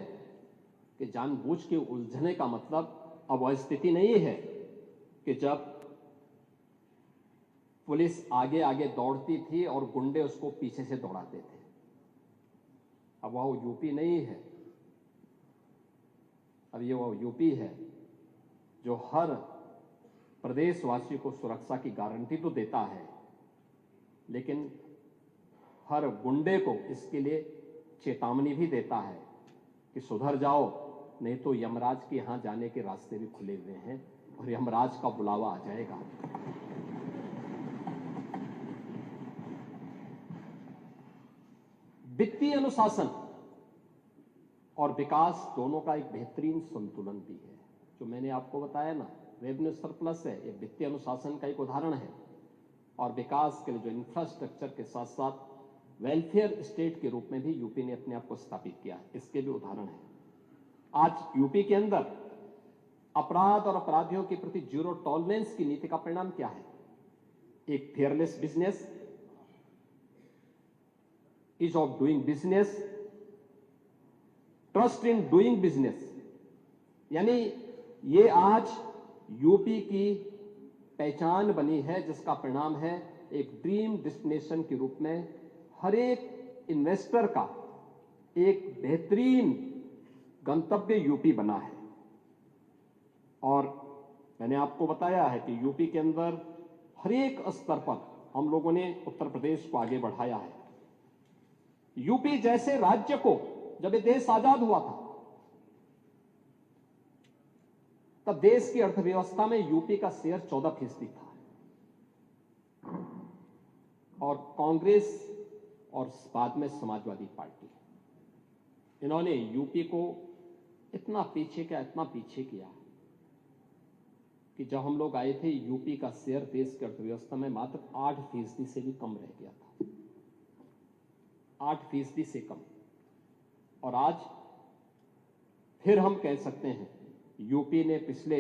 कि जानबूझ के उलझने का मतलब अब वह स्थिति नहीं है कि जब पुलिस आगे आगे दौड़ती थी और गुंडे उसको पीछे से दौड़ाते थे। अब वह यूपी नहीं है। अब ये वो यूपी है जो हर प्रदेशवासी को सुरक्षा की गारंटी तो देता है, लेकिन हर गुंडे को इसके लिए चेतावनी भी देता है कि सुधर जाओ, नहीं तो यमराज के यहां जाने के रास्ते भी खुले हुए हैं और यमराज का बुलावा आ जाएगा। वित्तीय अनुशासन और विकास दोनों का एक बेहतरीन संतुलन भी है। जो मैंने आपको बताया ना, रेवेन्यू सरप्लस है, ये वित्तीय अनुशासन का एक उदाहरण है और विकास के लिए जो इंफ्रास्ट्रक्चर के साथ साथ वेलफेयर स्टेट के रूप में भी यूपी ने अपने आप को स्थापित किया, इसके भी उदाहरण है। आज यूपी के अंदर अपराध और अपराधियों के प्रति जीरो टॉलरेंस की नीति का परिणाम क्या है? एक fearless business, ease of doing business, trust in doing business, यानी ये आज यूपी की पहचान बनी है, जिसका परिणाम है एक ड्रीम डेस्टिनेशन के रूप में हर एक इन्वेस्टर का एक बेहतरीन गंतव्य यूपी बना है। और मैंने आपको बताया है कि यूपी के अंदर हर एक स्तर पर हम लोगों ने उत्तर प्रदेश को आगे बढ़ाया है। यूपी जैसे राज्य को जब ये देश आजाद हुआ था, तब देश की अर्थव्यवस्था में यूपी का शेयर 14% था और कांग्रेस और बाद में समाजवादी पार्टी, इन्होंने यूपी को इतना पीछे किया कि जब हम लोग आए थे यूपी का शेयर देश की अर्थव्यवस्था में मात्र 8% से भी कम रह गया था, 8% से कम। और आज फिर हम कह सकते हैं यूपी ने पिछले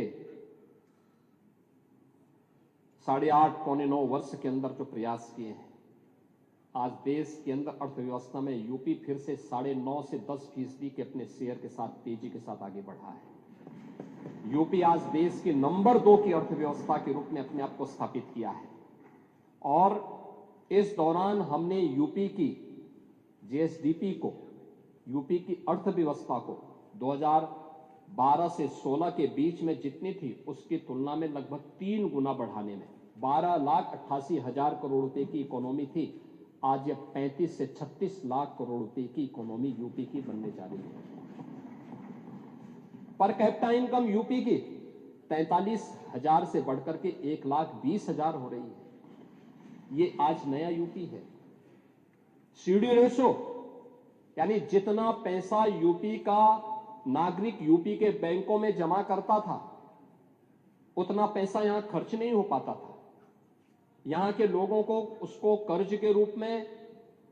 8.5 पौने 9 वर्ष के अंदर जो प्रयास किए हैं, आज देश के अंदर अर्थव्यवस्था में यूपी फिर से 9.5 से 10% के अपने शेयर के साथ तेजी के साथ आगे बढ़ा है। यूपी आज देश की नंबर 2 की अर्थव्यवस्था के रूप में अपने आप को स्थापित किया है और इस दौरान हमने यूपी की जीएसडीपी को, यूपी की अर्थव्यवस्था को 2012 से 16 के बीच में जितनी थी उसकी तुलना में लगभग 3 गुना बढ़ाने में 12,88,000 करोड़ रुपए की इकोनॉमी थी, आज यह 35 से 36 लाख करोड़ रुपए की इकोनॉमी यूपी की बनने जा रही है। पर कैपिटा इनकम यूपी की 43,000 से बढ़कर के 1,20,000 हो रही है। ये आज नया यूपी है। सीडी रेशो, यानी जितना पैसा यूपी का नागरिक यूपी के बैंकों में जमा करता था उतना पैसा यहां खर्च नहीं हो पाता था। यहां के लोगों को उसको कर्ज के रूप में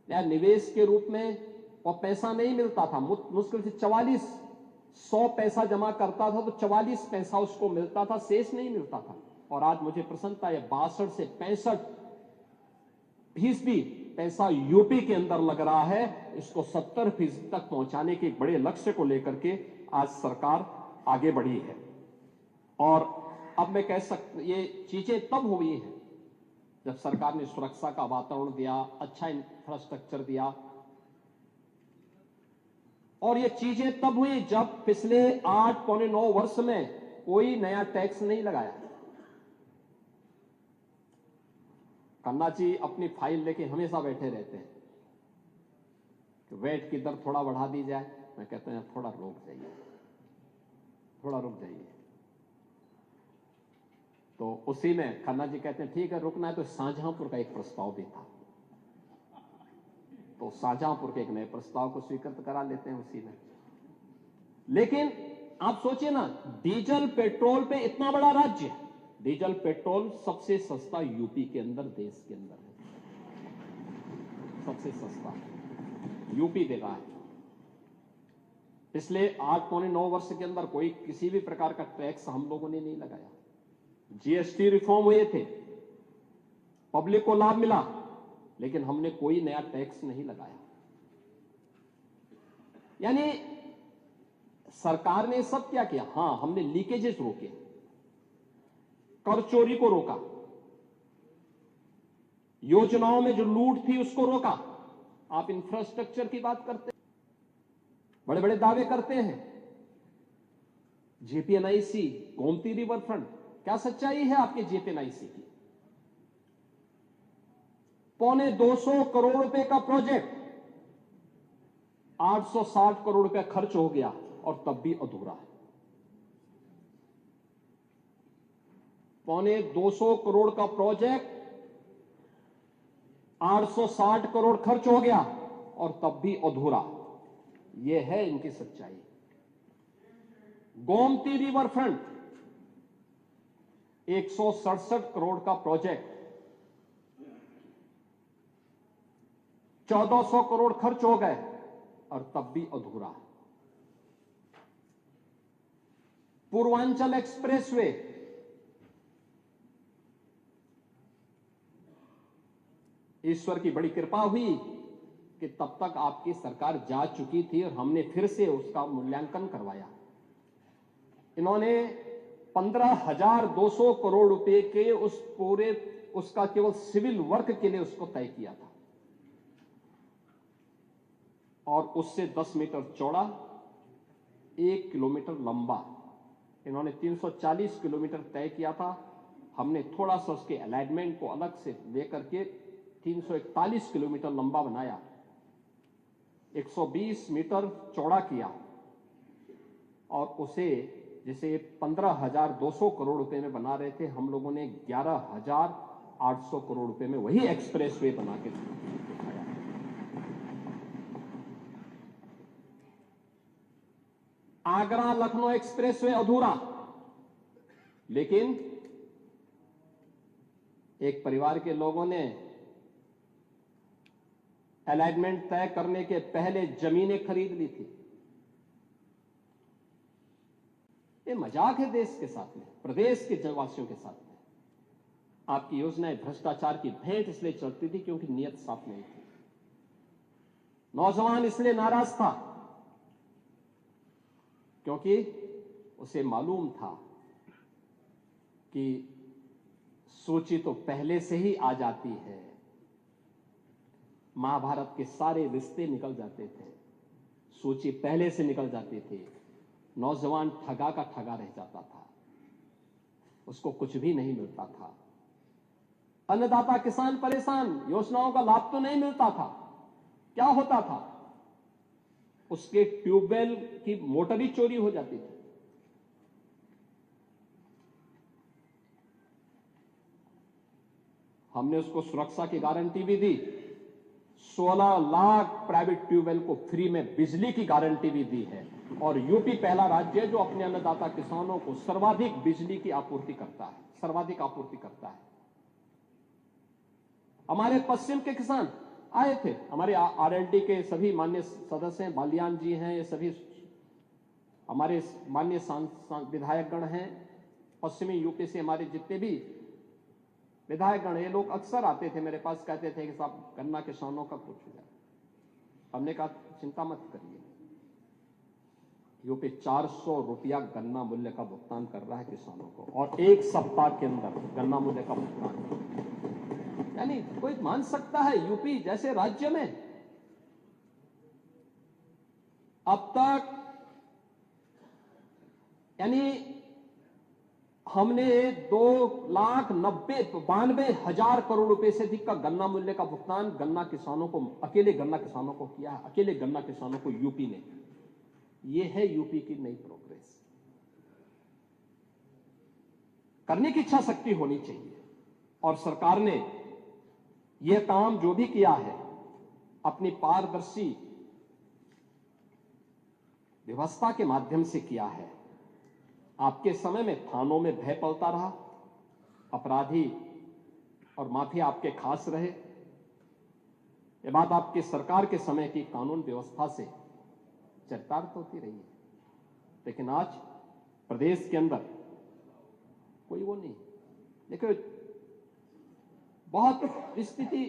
या निवेश के रूप में और पैसा नहीं मिलता था। मुश्किल से 4400 पैसा जमा करता था तो 44 पैसा उसको मिलता था, शेष नहीं मिलता था। और आज मुझे प्रसन्नता है 62 से 65% पैसा यूपी के अंदर लग रहा है। इसको 70% तक पहुंचाने के एक बड़े लक्ष्य को लेकर के आज सरकार आगे बढ़ी है। और अब मैं कह सकता, ये चीजें तब हुई हैं जब सरकार ने सुरक्षा का वातावरण दिया, अच्छा इंफ्रास्ट्रक्चर दिया। और ये चीजें तब हुई जब पिछले 8 पौने 9 वर्ष में कोई नया टैक्स नहीं लगाया। खन्ना जी अपनी फाइल लेके हमेशा बैठे रहते हैं कि वैट की दर थोड़ा बढ़ा दी जाए। मैं कहता हूं थोड़ा रुक जाइए, थोड़ा रुक जाइए। तो उसी में खन्ना जी कहते हैं ठीक है रुकना है। तो शाहजहांपुर का एक प्रस्ताव भी था, तो शाहजहांपुर के एक नए प्रस्ताव को स्वीकृत करा लेते हैं उसी में। लेकिन आप सोचिए ना, डीजल पेट्रोल पे इतना बड़ा राज्य, डीजल पेट्रोल सबसे सस्ता यूपी के अंदर, देश के अंदर है सबसे सस्ता, यूपी दे रहा है। पिछले 8 पौने 9 वर्ष के अंदर कोई किसी भी प्रकार का टैक्स हम लोगों ने नहीं लगाया। जीएसटी रिफॉर्म हुए थे, पब्लिक को लाभ मिला, लेकिन हमने कोई नया टैक्स नहीं लगाया। यानी सरकार ने सब क्या किया? हां, हमने लीकेजेस रोके, कर चोरी को रोका, योजनाओं में जो लूट थी उसको रोका। आप इंफ्रास्ट्रक्चर की बात करते हैं, बड़े बड़े दावे करते हैं, जेपीएनआईसी, गोमती रिवर फ्रंट, क्या सच्चाई है आपके जेपीएनआईसी की? पौने 200 करोड़ रुपए का प्रोजेक्ट, 860 करोड़ रुपए खर्च हो गया और तब भी अधूरा है। पौने 200 करोड़ का प्रोजेक्ट, 860 करोड़ खर्च हो गया और तब भी अधूरा। यह है इनकी सच्चाई। गोमती रिवर फ्रंट, 167 करोड़ का प्रोजेक्ट, 1400 करोड़ खर्च हो गए और तब भी अधूरा। पूर्वांचल एक्सप्रेसवे, ईश्वर की बड़ी कृपा हुई कि तब तक आपकी सरकार जा चुकी थी और हमने फिर से उसका मूल्यांकन करवाया। इन्होंने 15,200 करोड़ रुपए के उसका केवल सिविल वर्क के लिए उसको तय किया था और उससे 10 मीटर चौड़ा, 1 किलोमीटर लंबा इन्होंने 340 किलोमीटर तय किया था। हमने थोड़ा सा उसके अलाइनमेंट को अलग से लेकर के 341 किलोमीटर लंबा बनाया, 120 मीटर चौड़ा किया और उसे जिसे 15,200 करोड़ रुपए में बना रहे थे, हम लोगों ने 11,800 करोड़ रुपए में वही एक्सप्रेसवे बना के दिखाया। आगरा लखनऊ एक्सप्रेसवे अधूरा, लेकिन एक परिवार के लोगों ने अलाइनमेंट तय करने के पहले जमीनें खरीद ली थी। ये मजाक है देश के साथ में, प्रदेश के जनवासियों के साथ में। आपकी योजनाएं भ्रष्टाचार की भेंट इसलिए चलती थी क्योंकि नीयत साफ नहीं थी। नौजवान इसलिए नाराज था क्योंकि उसे मालूम था कि सूची तो पहले से ही आ जाती है, महाभारत के सारे रिश्ते निकल जाते थे, सूची पहले से निकल जाती थी। नौजवान ठगा का ठगा रह जाता था, उसको कुछ भी नहीं मिलता था। अन्नदाता किसान परेशान, योजनाओं का लाभ तो नहीं मिलता था। क्या होता था? उसके ट्यूबवेल की मोटर ही चोरी हो जाती थी। हमने उसको सुरक्षा की गारंटी भी दी, 16 लाख प्राइवेट ट्यूबवेल को फ्री में बिजली की गारंटी भी दी है और यूपी पहला राज्य है जो अपने अन्नदाता किसानों को सर्वाधिक बिजली की आपूर्ति करता है, सर्वाधिक आपूर्ति करता है। हमारे पश्चिम के किसान आए थे, हमारे आरएलडी के सभी माननीय सदस्य हैं, बालियान जी हैं, ये सभी हमारे माननीय विधायकगण हैं। पश्चिमी यूपी से हमारे जितने भी विधायकगण, ये लोग अक्सर आते थे मेरे पास, कहते थे कि साहब गन्ना किसानों का कुछ हो जाए। हमने कहा चिंता मत करिए, यूपी 400 रुपया गन्ना मूल्य का भुगतान कर रहा है किसानों को और एक सप्ताह के अंदर गन्ना मूल्य का भुगतान। यानी कोई मान सकता है यूपी जैसे राज्य में अब तक यानी हमने 2,92,000 करोड़ रुपए से अधिक का गन्ना मूल्य का भुगतान गन्ना किसानों को, अकेले गन्ना किसानों को किया है, अकेले गन्ना किसानों को यूपी ने। यह है यूपी की नई प्रोग्रेस। करने की इच्छा शक्ति होनी चाहिए और सरकार ने यह काम जो भी किया है अपनी पारदर्शी व्यवस्था के माध्यम से किया है। आपके समय में थानों में भय पलता रहा, अपराधी और माफिया आपके खास रहे। यह बात आपकी सरकार के समय की कानून व्यवस्था से चरितार्थ होती रही है, लेकिन आज प्रदेश के अंदर कोई वो नहीं। देखो बहुत स्थिति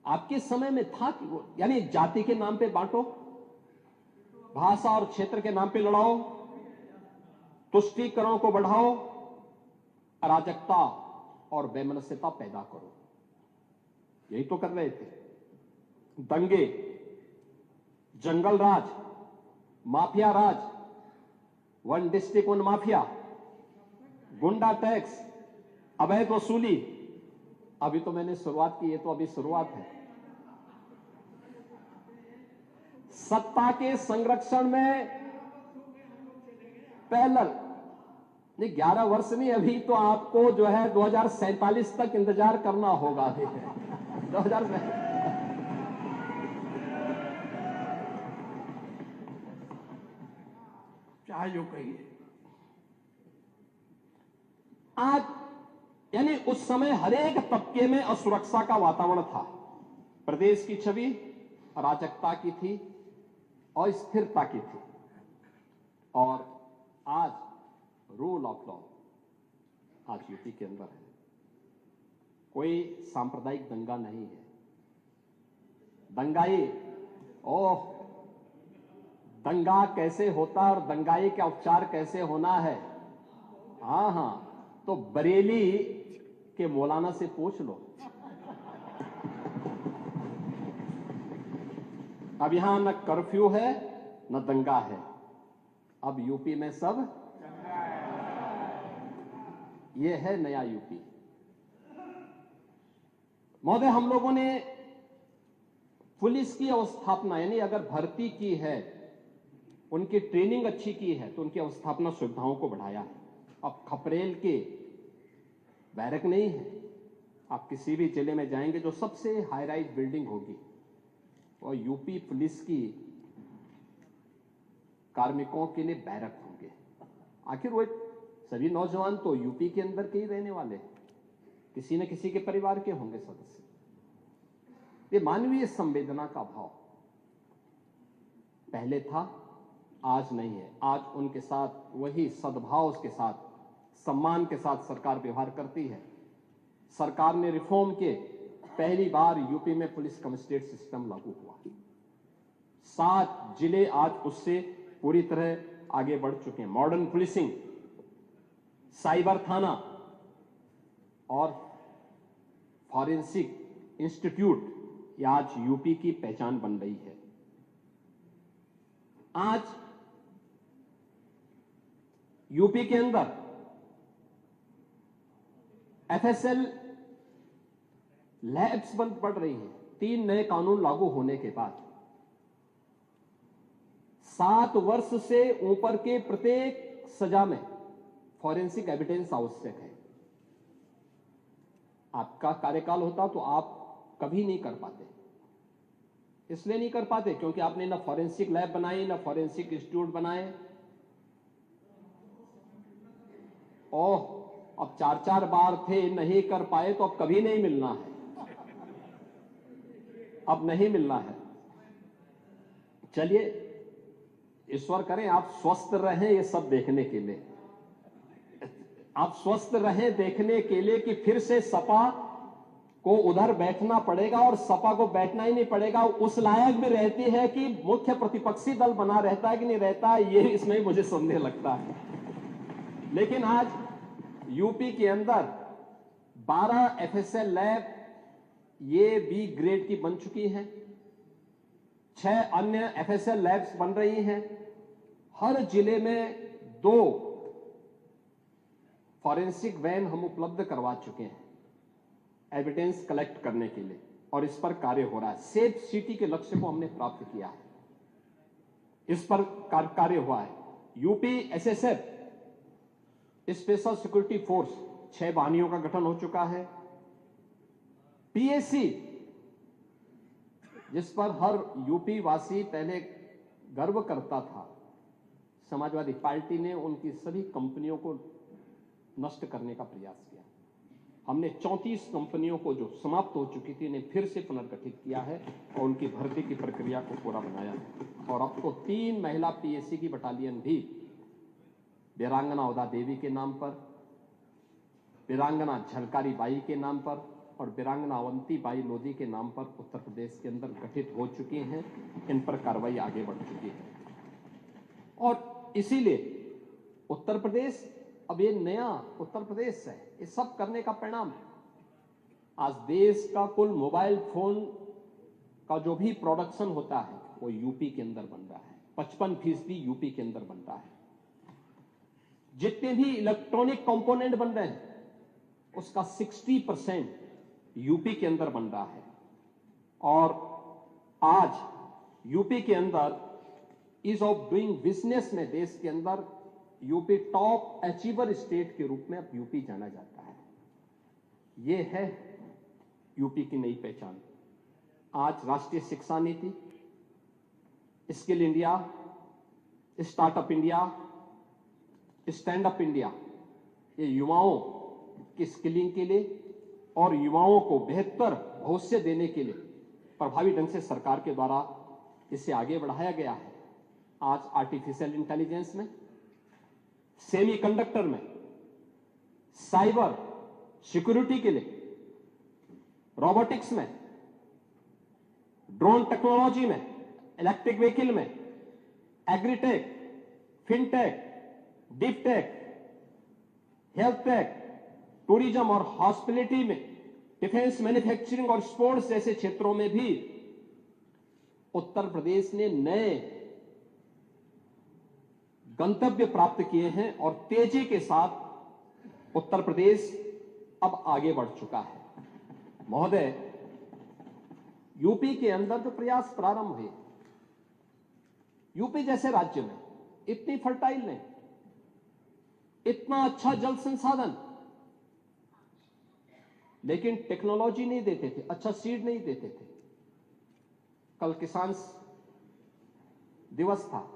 आपके समय में था कि वो यानी जाति के नाम पे बांटो, भाषा और क्षेत्र के नाम पे लड़ाओ, तुष्टीकरण को बढ़ाओ, अराजकता और वैमनस्यता पैदा करो। यही तो कर रहे थे। दंगे, जंगल राज, माफिया राज, वन डिस्ट्रिक्ट वन माफिया, गुंडा टैक्स, अवैध वसूली। अभी तो मैंने शुरुआत की, ये तो अभी शुरुआत है। सत्ता के संरक्षण में पैरेलल नहीं, 11 वर्ष नहीं, अभी तो आपको जो है 2047 तक इंतजार करना होगा। अभी 2000 चाहे जो कहिए। आज यानी उस समय हरेक तबके में असुरक्षा का वातावरण था। प्रदेश की छवि अराजकता की थी, अस्थिरता की थी, और आज रूल ऑफ लॉ आज यूपी के अंदर है। कोई सांप्रदायिक दंगा नहीं है। दंगाई, ओह, दंगा कैसे होता और दंगाई का उपचार कैसे होना है, हाँ, तो बरेली के मौलाना से पूछ लो। अब यहां न कर्फ्यू है न दंगा है, अब यूपी में सब ये है नया यूपी। महोदय, हम लोगों ने पुलिस की अवस्थापना यानी अगर भर्ती की है, उनकी ट्रेनिंग अच्छी की है, तो उनकी अवस्थापना सुविधाओं को बढ़ाया है। अब खपरेल के बैरक नहीं है। आप किसी भी जिले में जाएंगे जो सबसे हाई राइज बिल्डिंग होगी और यूपी पुलिस की कार्मिकों के लिए बैरक होंगे। आखिर वो सभी नौजवान तो यूपी के अंदर के ही रहने वाले, किसी न किसी के परिवार के होंगे सदस्य। ये मानवीय संवेदना का भाव पहले था, आज नहीं है। आज उनके साथ वही सद्भाव के साथ, सम्मान के साथ सरकार व्यवहार करती है। सरकार ने रिफॉर्म के पहली बार यूपी में पुलिस कमिश्नरेट सिस्टम लागू हुआ। 7 जिले आज उससे पूरी तरह आगे बढ़ चुके हैं। मॉडर्न पुलिसिंग, साइबर थाना और फॉरेंसिक इंस्टीट्यूट ये आज यूपी की पहचान बन रही है। आज यूपी के अंदर एफएसएल लैब्स बंद पड़ रही हैं। 3 नए कानून लागू होने के बाद 7 वर्ष से ऊपर के प्रत्येक सजा में फॉरेंसिक एविडेंस आवश्यक है। आपका कार्यकाल होता तो आप कभी नहीं कर पाते। इसलिए नहीं कर पाते क्योंकि आपने ना फॉरेंसिक लैब बनाई, ना फॉरेंसिक इंस्टीट्यूट बनाए। ओह, अब 4-4 बार थे, नहीं कर पाए तो अब कभी नहीं मिलना है, अब नहीं मिलना है। चलिए, ईश्वर करें आप स्वस्थ रहें ये सब देखने के लिए, आप स्वस्थ रहें देखने के लिए कि फिर से सपा को उधर बैठना पड़ेगा, और सपा को बैठना ही नहीं पड़ेगा, उस लायक भी रहती है कि मुख्य प्रतिपक्षी दल बना रहता है कि नहीं रहता है, ये इसमें मुझे संदेह लगता है। लेकिन आज यूपी के अंदर 12 एफएसएल लैब ये बी ग्रेड की बन चुकी हैं, 6 अन्य एफएसएल लैब्स बन रही हैं। हर जिले में 2 फॉरेंसिक वैन हम उपलब्ध करवा चुके हैं एविडेंस कलेक्ट करने के लिए, और इस पर कार्य हो रहा है। सेफ सिटी के लक्ष्य को हमने प्राप्त किया है, इस पर कार्य हुआ है। UP SSF special security force 6 वाहिनियों का गठन हो चुका है। पीएससी जिस पर हर यूपी वासी पहले गर्व करता था, समाजवादी पार्टी ने उनकी सभी कंपनियों को नष्ट करने का प्रयास किया। हमने 34 कंपनियों को जो समाप्त हो चुकी थी इन्हें फिर से पुनर्गठित किया है और उनकी भर्ती की प्रक्रिया को पूरा बनाया है। और अब तो 3 महिला पीएससी की बटालियन भी वीरांगना उदा देवी के नाम पर, वीरांगना झलकारी बाई के नाम पर और वीरांगना अवंती बाई लोधी के नाम पर उत्तर प्रदेश के अंदर गठित हो चुकी हैं। इन पर कार्रवाई आगे बढ़ चुकी है और इसीलिए उत्तर प्रदेश अब ये नया उत्तर प्रदेश है। ये सब करने का परिणाम है। आज देश का कुल मोबाइल फोन का जो भी प्रोडक्शन होता है वो यूपी के अंदर बन रहा है। 55% यूपी के अंदर बन रहा है। जितने भी इलेक्ट्रॉनिक कंपोनेंट बन रहे हैं उसका 60% यूपी के अंदर बन रहा है। और आज यूपी के अंदर ईज ऑफ डूइंग बिजनेस में देश के अंदर यूपी टॉप अचीवर स्टेट के रूप में अब यूपी जाना जाता है। ये है यूपी की नई पहचान। आज राष्ट्रीय शिक्षा नीति, skill India, startup India, stand up India, ये युवाओं की स्किलिंग के लिए और युवाओं को बेहतर भविष्य देने के लिए प्रभावी ढंग से सरकार के द्वारा इसे आगे बढ़ाया गया है। आज आर्टिफिशियल इंटेलिजेंस में, सेमीकंडक्टर में, साइबर सिक्योरिटी के लिए, रोबोटिक्स में, ड्रोन टेक्नोलॉजी में, इलेक्ट्रिक व्हीकल में, agritech, fintech, deep tech, health take, tourism और हॉस्पिटलिटी में, डिफेंस, मैन्युफैक्चरिंग और स्पोर्ट्स जैसे क्षेत्रों में भी उत्तर प्रदेश ने नए गंतव्य प्राप्त किए हैं और तेजी के साथ उत्तर प्रदेश अब आगे बढ़ चुका है। महोदय, यूपी के अंदर जो प्रयास प्रारंभ हुए, यूपी जैसे राज्य में इतनी फर्टाइल नहीं, इतना अच्छा जल संसाधन, लेकिन टेक्नोलॉजी नहीं देते थे, अच्छा सीड नहीं देते थे। कल किसान दिवस था।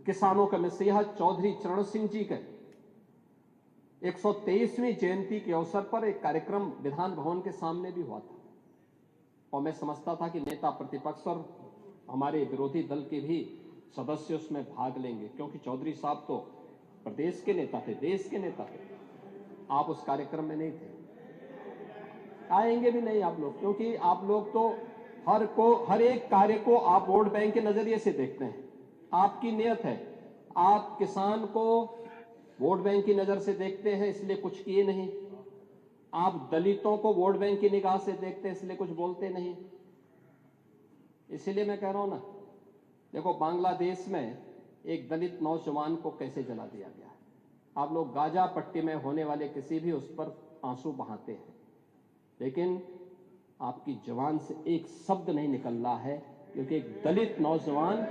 किसानों के मसीहा चौधरी चरण सिंह जी के 123वीं जयंती के अवसर पर एक कार्यक्रम विधान भवन के सामने भी हुआ था और मैं समझता था कि नेता प्रतिपक्ष और हमारे विरोधी दल के भी सदस्य उसमें भाग लेंगे, क्योंकि चौधरी साहब तो प्रदेश के नेता थे, देश के नेता थे। आप उस कार्यक्रम में नहीं थे, आएंगे भी नहीं आप लोग, क्योंकि आप लोग तो हर एक कार्य को आप वोट बैंक के नजरिए से देखते हैं। आपकी नियत है, आप किसान को वोट बैंक की नजर से देखते हैं इसलिए कुछ किए नहीं। आप दलितों को वोट बैंक की निगाह से देखते हैं इसलिए कुछ बोलते नहीं। इसीलिए मैं कह रहा हूं ना, देखो बांग्लादेश में एक दलित नौजवान को कैसे जला दिया गया है। आप लोग गाजा पट्टी में होने वाले किसी भी उस पर आंसू बहाते हैं, लेकिन आपकी जबान से एक शब्द नहीं निकल रहा है, क्योंकि एक दलित नौजवान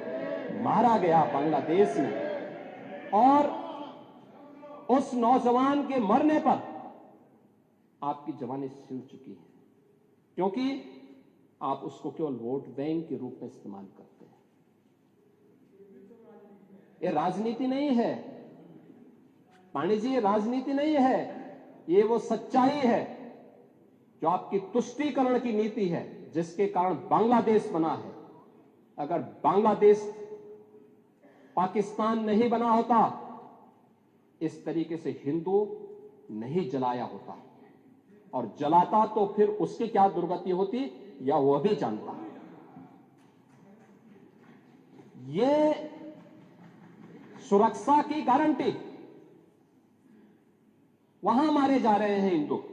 मारा गया बांग्लादेश में और उस नौजवान के मरने पर आपकी जबानें सिल चुकी हैं, क्योंकि आप उसको केवल वोट बैंक के रूप में इस्तेमाल करते हैं। ये राजनीति नहीं है पांडे जी, ये राजनीति नहीं है, ये वो सच्चाई है जो आपकी तुष्टीकरण की नीति है, जिसके कारण बांग्लादेश बना है। अगर बांग्लादेश पाकिस्तान नहीं बना होता, इस तरीके से हिंदू नहीं जलाया होता, और जलाता तो फिर उसकी क्या दुर्गति होती या वह भी जानता। ये सुरक्षा की गारंटी, वहां मारे जा रहे हैं हिंदू,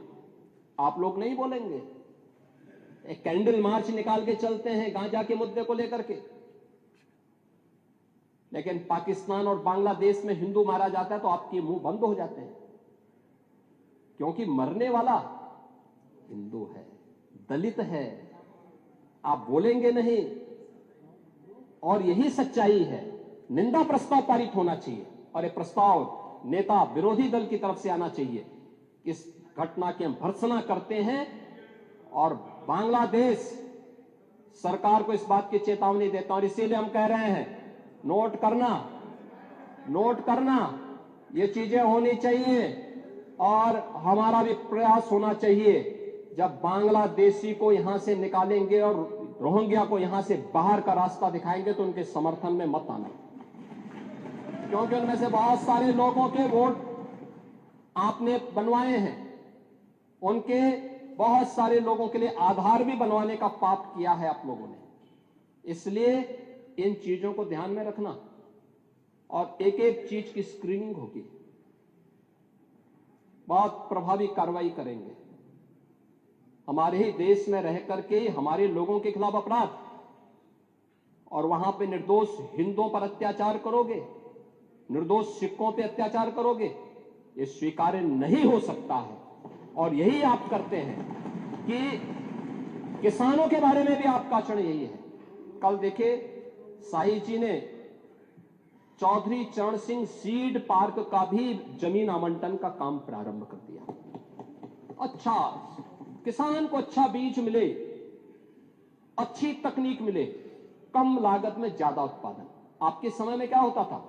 आप लोग नहीं बोलेंगे। एक कैंडल मार्च निकाल के चलते हैं गांजा के मुद्दे को लेकर के, लेकिन पाकिस्तान और बांग्लादेश में हिंदू मारा जाता है तो आपके मुंह बंद हो जाते हैं, क्योंकि मरने वाला हिंदू है, दलित है, आप बोलेंगे नहीं। और यही सच्चाई है। निंदा प्रस्ताव पारित होना चाहिए, और यह प्रस्ताव नेता विरोधी दल की तरफ से आना चाहिए। इस घटना की हम भर्त्सना करते हैं और बांग्लादेश सरकार को इस बात की चेतावनी देता हूं, और इसीलिए हम कह रहे हैं, नोट करना, ये चीजें होनी चाहिए, और हमारा भी प्रयास होना चाहिए। जब बांग्लादेशी को यहां से निकालेंगे और रोहिंग्या को यहां से बाहर का रास्ता दिखाएंगे तो उनके समर्थन में मत आना, क्योंकि उनमें से बहुत सारे लोगों के वोट आपने बनवाए हैं, उनके बहुत सारे लोगों के लिए आधार भी बनवाने का पाप किया है आप लोगों ने। इसलिए इन चीजों को ध्यान में रखना, और एक एक चीज की स्क्रीनिंग होगी, बहुत प्रभावी कार्रवाई करेंगे। हमारे ही देश में रह करके हमारे लोगों के खिलाफ अपराध, और वहां पे निर्दोष हिंदुओं पर अत्याचार करोगे, निर्दोष सिखों पे अत्याचार करोगे, ये स्वीकार्य नहीं हो सकता है। और यही आप करते हैं कि किसानों के बारे में भी आपका आचरण यही है। कल देखे शाही जी ने चौधरी चरण सिंह सीड पार्क का भी जमीन आवंटन का काम प्रारंभ कर दिया। अच्छा, किसान को अच्छा बीज मिले, अच्छी तकनीक मिले, कम लागत में ज्यादा उत्पादन। आपके समय में क्या होता था?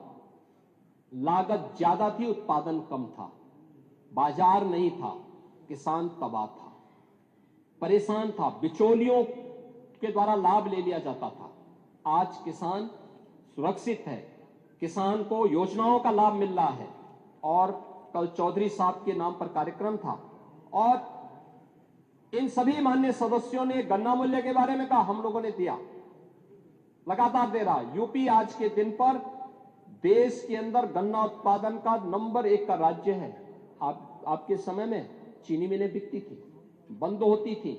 लागत ज्यादा थी, उत्पादन कम था, बाजार नहीं था, किसान तबाह था, परेशान था, बिचौलियों के द्वारा लाभ ले लिया जाता था। आज किसान सुरक्षित है, किसान को योजनाओं का लाभ मिल रहा है। और कल चौधरी साहब के नाम पर कार्यक्रम था, और इन सभी माननीय सदस्यों ने गन्ना मूल्य के बारे में कहा, हम लोगों ने दिया, लगातार दे रहा। यूपी आज के दिन पर देश के अंदर गन्ना उत्पादन का नंबर 1 का राज्य है। आपके समय में चीनी मिलें बिकती थी, बंद होती थी,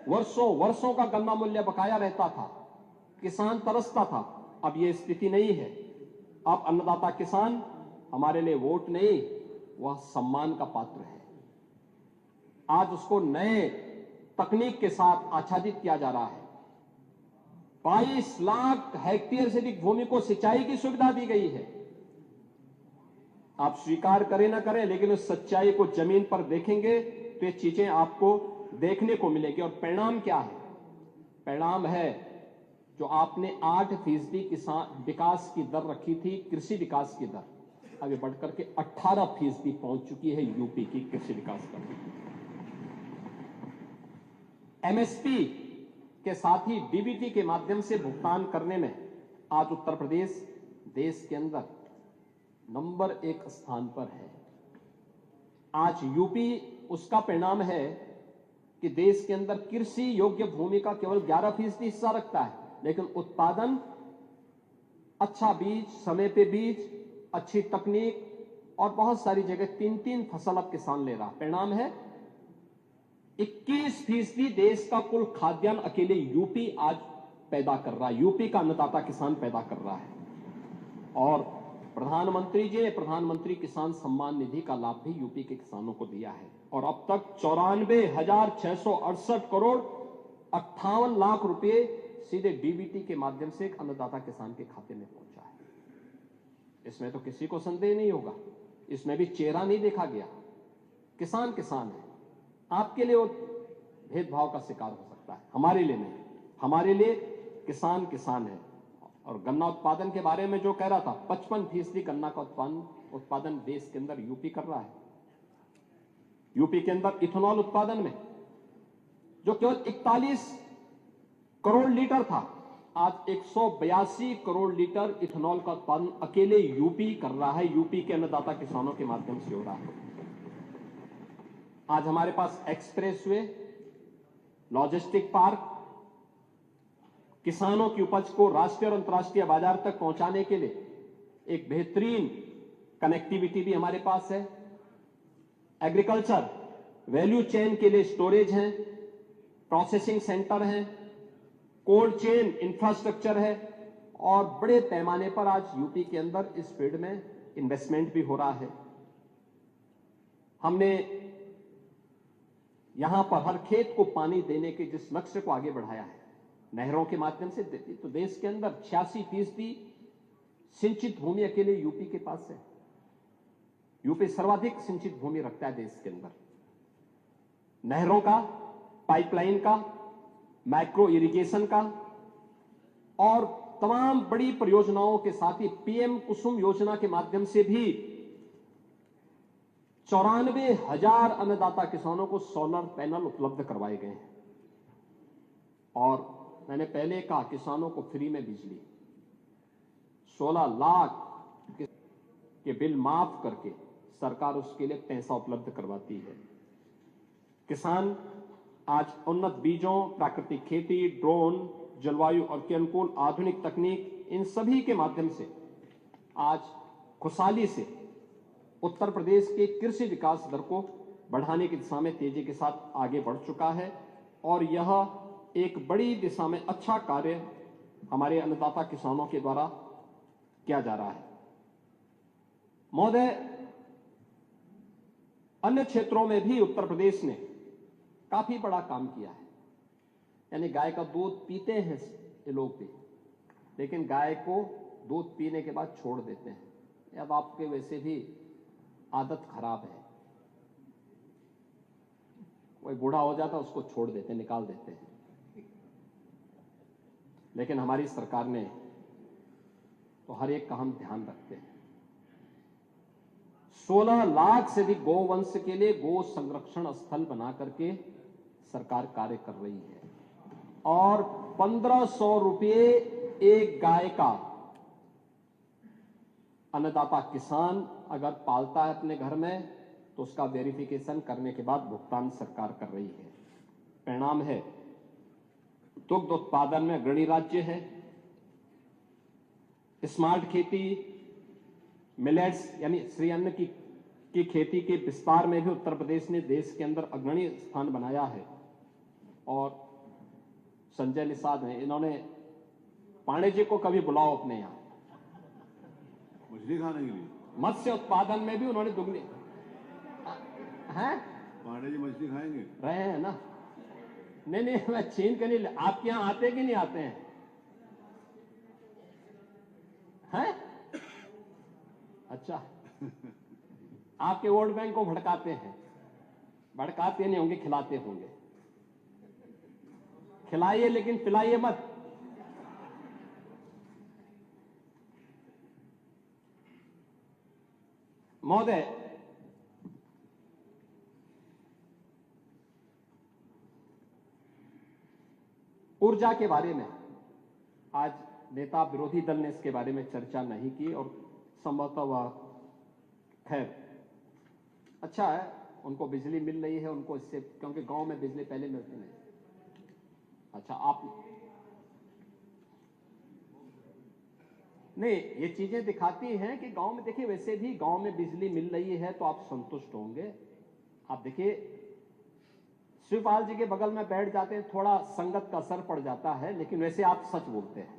वर्षों का गन्ना मूल्य बकाया रहता था, किसान तरसता था। अब यह स्थिति नहीं है। अब अन्नदाता किसान हमारे लिए वोट नहीं, वह सम्मान का पात्र है। आज उसको नए तकनीक के साथ आच्छादित किया जा रहा है। 22 लाख हेक्टेयर से अधिक भूमि को सिंचाई की सुविधा दी गई है। आप स्वीकार करें ना करें, लेकिन उस सच्चाई को जमीन पर देखेंगे तो ये चीजें आपको देखने को मिलेगी। और परिणाम क्या है? परिणाम है जो आपने 8% किसान विकास की दर रखी थी, कृषि विकास की दर, अभी बढ़कर के 18% पहुंच चुकी है यूपी की कृषि विकास दर। एमएसपी के साथ ही डीबीटी के माध्यम से भुगतान करने में आज उत्तर प्रदेश देश के अंदर नंबर 1 स्थान पर है। आज यूपी उसका परिणाम है कि देश के अंदर कृषि योग्य भूमि का केवल 11% हिस्सा रखता है, लेकिन उत्पादन, अच्छा बीज, समय पे बीज, अच्छी तकनीक, और बहुत सारी जगह 3-3 फसल अब किसान ले रहा। परिणाम है 21% देश का कुल खाद्यान्न अकेले यूपी आज पैदा कर रहा है। यूपी का अन्नदाता किसान पैदा कर रहा है। और प्रधानमंत्री जी ने प्रधानमंत्री किसान सम्मान निधि का लाभ भी यूपी के किसानों को दिया है, और अब तक 94,668 करोड़ 58 लाख रुपए सीधे डीबीटी के माध्यम से एक अन्नदाता किसान के खाते में पहुंचा है। इसमें तो किसी को संदेह नहीं होगा, इसमें भी चेहरा नहीं देखा गया। किसान किसान है, आपके लिए वो भेदभाव का शिकार हो सकता है। सकता है, हमारे लिए नहीं। हमारे लिए किसान किसान है। और गन्ना उत्पादन के बारे में जो कह रहा था, 55% गन्ना का उत्पादन देश के अंदर यूपी कर रहा है। यूपी के अंदर इथेनॉल उत्पादन में जो केवल 41 करोड़ लीटर था, आज 182 करोड़ लीटर इथेनॉल का उत्पादन अकेले यूपी कर रहा है। यूपी के अन्नदाता किसानों के माध्यम से हो रहा है। आज हमारे पास एक्सप्रेसवे, लॉजिस्टिक पार्क, किसानों की उपज को राष्ट्रीय और अंतर्राष्ट्रीय बाजार तक पहुंचाने के लिए एक बेहतरीन कनेक्टिविटी भी हमारे पास है। एग्रीकल्चर वैल्यू चेन के लिए स्टोरेज है, प्रोसेसिंग सेंटर है, कोल्ड चेन इंफ्रास्ट्रक्चर है और बड़े पैमाने पर आज यूपी के अंदर इस फील्ड में इन्वेस्टमेंट भी हो रहा है। हमने यहां पर हर खेत को पानी देने के जिस लक्ष्य को आगे बढ़ाया है, नहरों के माध्यम से, तो देश के अंदर 86% सिंचित भूमि अकेले यूपी के पास है। यूपी सर्वाधिक सिंचित भूमि रखता है देश के अंदर। नहरों का, पाइपलाइन का, माइक्रो इरिगेशन का और तमाम बड़ी परियोजनाओं के साथ ही पीएम कुसुम योजना के माध्यम से भी 94,000 अन्नदाता किसानों को सोलर पैनल उपलब्ध करवाए गए हैं। और मैंने पहले कहा, किसानों को फ्री में बिजली, 16 लाख के बिल माफ करके सरकार उसके लिए पैसा उपलब्ध करवाती है। किसान आज उन्नत बीजों, प्राकृतिक खेती, ड्रोन, जलवायु और के अनुकूल आधुनिक तकनीक, इन सभी के माध्यम से आज खुशहाली से उत्तर प्रदेश के कृषि विकास दर को बढ़ाने की दिशा में तेजी के साथ आगे बढ़ चुका है। और यह एक बड़ी दिशा में अच्छा कार्य हमारे अन्नदाता किसानों के द्वारा किया जा रहा है। महोदय, अन्य क्षेत्रों में भी उत्तर प्रदेश ने काफी बड़ा काम किया है। यानी गाय का दूध पीते हैं ये लोग भी, लेकिन गाय को दूध पीने के बाद छोड़ देते हैं। अब आपके वैसे भी आदत खराब है, कोई बूढ़ा हो जाता उसको छोड़ देते, निकाल देते हैं। लेकिन हमारी सरकार ने तो हर एक का हम ध्यान रखते हैं। 16 लाख से अधिक गोवंश के लिए गो संरक्षण स्थल बना करके सरकार कार्य कर रही है। और 1500 रुपये एक गाय का अन्नदाता किसान अगर पालता है अपने घर में, तो उसका वेरिफिकेशन करने के बाद भुगतान सरकार कर रही है। परिणाम है, दुग्ध उत्पादन में अग्रणी राज्य है। स्मार्ट खेती, मिलेट्स यानी श्री अन्न की खेती के विस्तार में भी उत्तर प्रदेश ने देश के अंदर अग्रणी स्थान बनाया है। और संजय निषाद हैं, इन्होंने पांडे जी को कभी बुलाओ अपने यहां मछली खाने के लिए। मत्स्य उत्पादन में भी उन्होंने दुगनी हैं। पांडे जी मछली खाएंगे? रहे हैं ना? नहीं, मैं छीन के नहीं। आपके यहां आते कि नहीं आते हैं? हैं? अच्छा, आपके वोट बैंक को भड़काते हैं। भड़काते नहीं होंगे, खिलाते होंगे। खिलाइए लेकिन पिलाइए मत। महोदय, ऊर्जा के बारे में आज नेता विरोधी दल ने इसके बारे में चर्चा नहीं की और संभवतः वह, खैर अच्छा है, उनको बिजली मिल रही है उनको इससे, क्योंकि गांव में बिजली पहले मिलती नहीं। अच्छा, आप नहीं, ये चीजें दिखाती हैं कि गांव में, देखिए वैसे भी गांव में बिजली मिल रही है तो आप संतुष्ट होंगे। आप देखिए, शिवपाल जी के बगल में बैठ जाते हैं, थोड़ा संगत का असर पड़ जाता है, लेकिन वैसे आप सच बोलते हैं।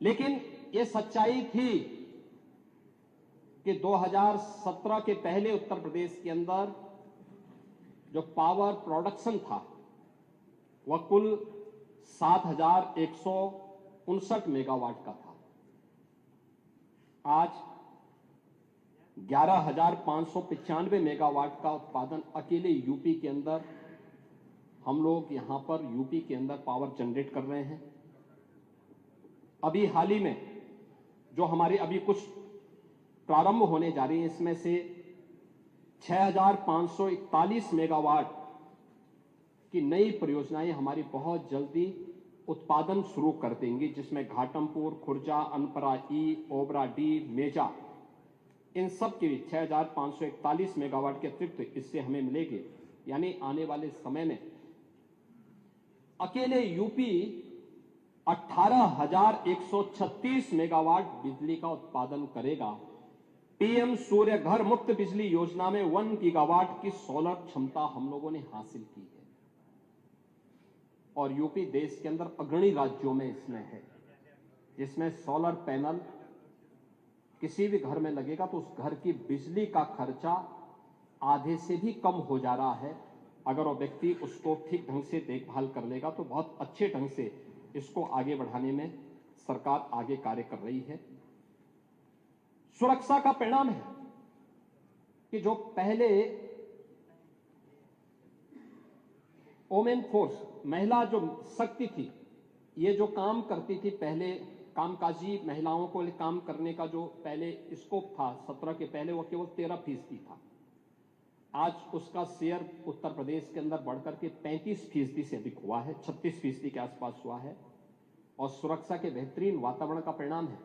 लेकिन ये सच्चाई थी कि 2017 के पहले उत्तर प्रदेश के अंदर जो पावर प्रोडक्शन था वह कुल 7,159 मेगावाट का था। आज 11,595 मेगावाट का उत्पादन अकेले यूपी के अंदर हम लोग यहाँ पर यूपी के अंदर पावर जनरेट कर रहे हैं। अभी हाल ही में जो हमारी अभी कुछ प्रारंभ होने जा रही है, इसमें से 6,541 मेगावाट की नई परियोजनाएं हमारी बहुत जल्दी उत्पादन शुरू कर देंगी, जिसमें घाटमपुर, खुर्जा, अनपरा ई, ओबरा डी, मेजा, इन सब की 6,541 मेगावाट के अतिरिक्त इससे हमें मिलेगी। यानी आने वाले समय में अकेले यूपी 18,136 मेगावाट बिजली का उत्पादन करेगा। पीएम सूर्य घर मुफ्त बिजली योजना में 1 गीगावाट की सोलर क्षमता हम लोगों ने हासिल की है और यूपी देश के अंदर अग्रणी राज्यों में इसमें है, जिसमें सोलर पैनल किसी भी घर में लगेगा तो उस घर की बिजली का खर्चा आधे से भी कम हो जा रहा है। अगर वो व्यक्ति उसको ठीक ढंग से देखभाल कर लेगा तो बहुत अच्छे ढंग से इसको आगे बढ़ाने में सरकार आगे कार्य कर रही है। सुरक्षा का परिणाम है कि जो पहले वोमेन फोर्स, महिला जो शक्ति थी, ये जो काम करती थी, पहले कामकाजी महिलाओं को काम करने का जो पहले स्कोप था 17 के पहले, वो केवल 13% था। आज उसका शेयर उत्तर प्रदेश के अंदर बढ़कर के 35% से अधिक हुआ है, 36% के आसपास हुआ है। और सुरक्षा के बेहतरीन वातावरण का परिणाम है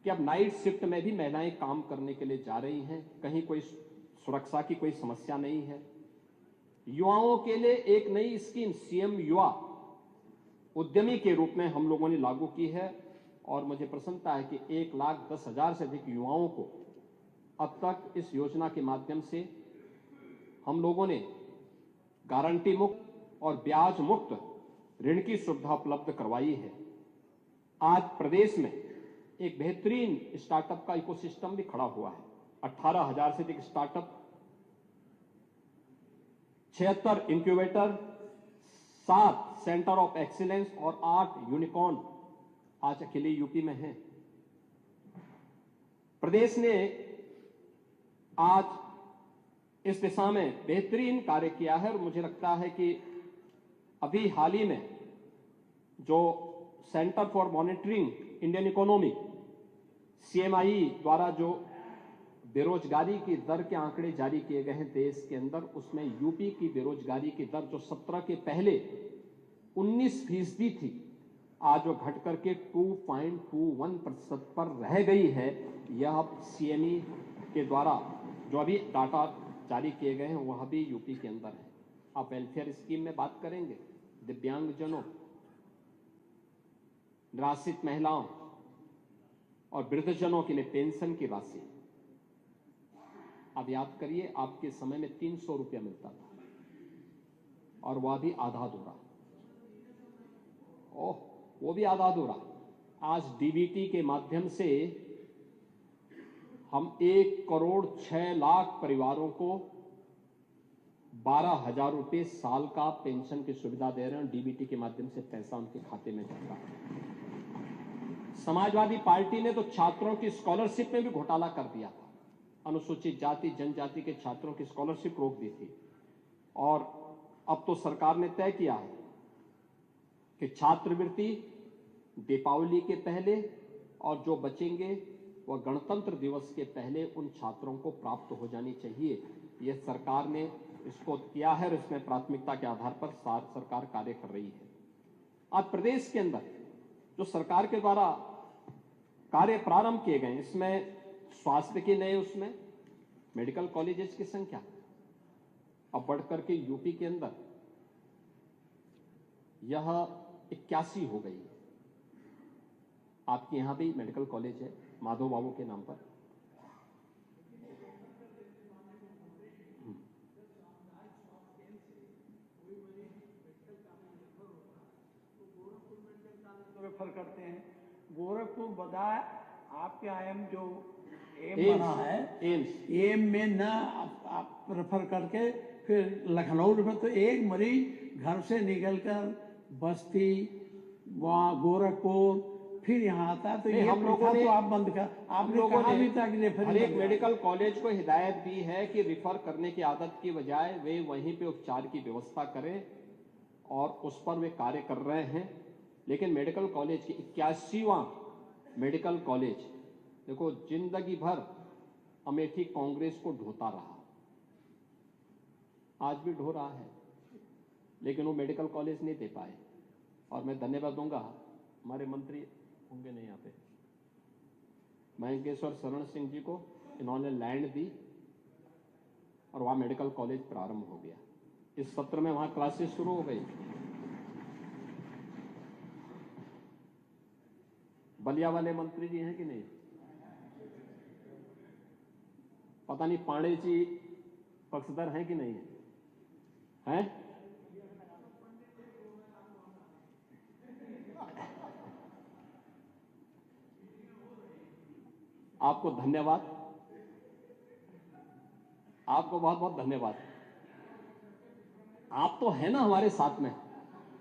कि अब नाइट शिफ्ट में भी महिलाएं काम करने के लिए जा रही हैं, कहीं कोई सुरक्षा की कोई समस्या नहीं है। युवाओं के लिए एक नई स्कीम सीएम युवा उद्यमी के रूप में हम लोगों ने लागू की है और मुझे प्रसन्नता है कि 1,10,000 से अधिक युवाओं को अब तक इस योजना के माध्यम से हम लोगों ने गारंटी मुक्त और ब्याज मुक्त ऋण की सुविधा उपलब्ध करवाई है। आज प्रदेश में एक बेहतरीन स्टार्टअप का इकोसिस्टम भी खड़ा हुआ है। 18,000 से अधिक startup, 76 incubator, 7 centre of excellence और 8 यूनिकॉर्न आज अकेले यूपी में हैं। प्रदेश ने आज इस दिशा में बेहतरीन कार्य किया है और मुझे लगता है कि अभी हाल ही में जो centre for monitoring Indian economy CMI द्वारा जो बेरोजगारी की दर के आंकड़े जारी किए गए हैं देश के अंदर, उसमें यूपी की बेरोजगारी की दर जो 17 के पहले 19% थी, आज वो घट करके 2.21% पर रह गई है। यह सीएमई के द्वारा जो अभी डाटा जारी किए गए हैं वह भी यूपी के अंदर है। आप वेलफेयर स्कीम में बात करेंगे, दिव्यांगजनों, निराश्रित महिलाओं और वृद्धजनों के लिए पेंशन की राशि, आप याद करिए आपके समय में 300 रुपया मिलता था और वह भी आधा अधूरा, वो भी आधा अधूरा। आज डीबीटी के माध्यम से हम 1,06,00,000 परिवारों को 12,000 रुपये साल का पेंशन की सुविधा दे रहे हैं। डीबीटी के माध्यम से पैसा उनके खाते में जा रहा है। समाजवादी पार्टी ने तो छात्रों की स्कॉलरशिप में भी घोटाला कर दिया था, अनुसूचित जाति जनजाति के छात्रों की स्कॉलरशिप रोक दी थी और अब तो सरकार ने तय किया है कि छात्रवृत्ति दीपावली के पहले और जो बचेंगे वह गणतंत्र दिवस के पहले उन छात्रों को प्राप्त हो जानी चाहिए। यह सरकार ने इसको किया है और इसमें प्राथमिकता के आधार पर सरकार कार्य कर रही है। आज प्रदेश के अंदर जो सरकार के द्वारा कार्य प्रारंभ किए गए, इसमें स्वास्थ्य के नए, उसमें मेडिकल कॉलेजेस की संख्या अब बढ़कर के यूपी के अंदर यह 81 हो गई है। आपके यहां भी मेडिकल कॉलेज है माधव बाबू के नाम पर। रेफर करते हैं गोरखपुर बजाय आपके आईएम जो एम बना है, एम में न आप रेफर करके फिर लखनऊ रेफर, तो एक मरीज घर से निकलकर बस्ती, वहाँ गोरखपुर फिर यहाँ आता है, तो ये हम लोगों ने तो आप बंद कर, आपने कहा भी था कि रेफर हर एक मेडिकल कॉलेज को हिदायत दी है कि रिफर करने की आदत की बजाय वे वहीं पे उपचार की व्यवस्था करें और उस पर वे कार्य कर रहे हैं। लेकिन मेडिकल कॉलेज की 81वां मेडिकल कॉलेज, देखो जिंदगी भर अमेठी कांग्रेस को ढोता रहा, आज भी ढो रहा है, लेकिन वो मेडिकल कॉलेज नहीं दे पाए। और मैं धन्यवाद दूंगा, हमारे मंत्री होंगे नहीं यहाँ पे, महेंकेश्वर शरण सिंह जी को, इन्होंने लैंड दी और वहां मेडिकल कॉलेज प्रारंभ हो गया। इस सत्र में वहां क्लासेस शुरू हो गई। बलिया वाले मंत्री जी हैं कि नहीं, पता नहीं पांडे जी पक्षधर हैं कि नहीं है, हैं? आपको धन्यवाद, आपको बहुत बहुत धन्यवाद। आप तो है ना हमारे साथ में,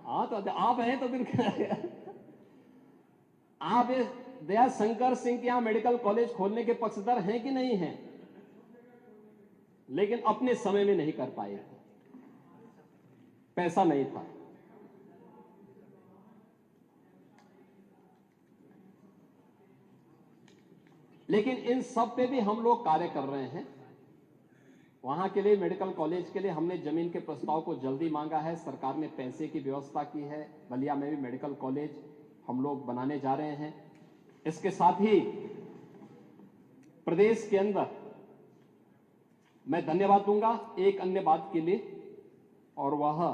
हाँ तो आप हैं तो फिर क्या है? आप दया शंकर सिंह के यहां मेडिकल कॉलेज खोलने के पक्षधर हैं कि नहीं हैं? लेकिन अपने समय में नहीं कर पाए, पैसा नहीं था। लेकिन इन सब पे भी हम लोग कार्य कर रहे हैं। वहां के लिए, मेडिकल कॉलेज के लिए हमने जमीन के प्रस्ताव को जल्दी मांगा है, सरकार ने पैसे की व्यवस्था की है। बलिया में भी मेडिकल कॉलेज हम लोग बनाने जा रहे हैं। इसके साथ ही प्रदेश के अंदर मैं धन्यवाद दूंगा एक अन्य बात के लिए, और वह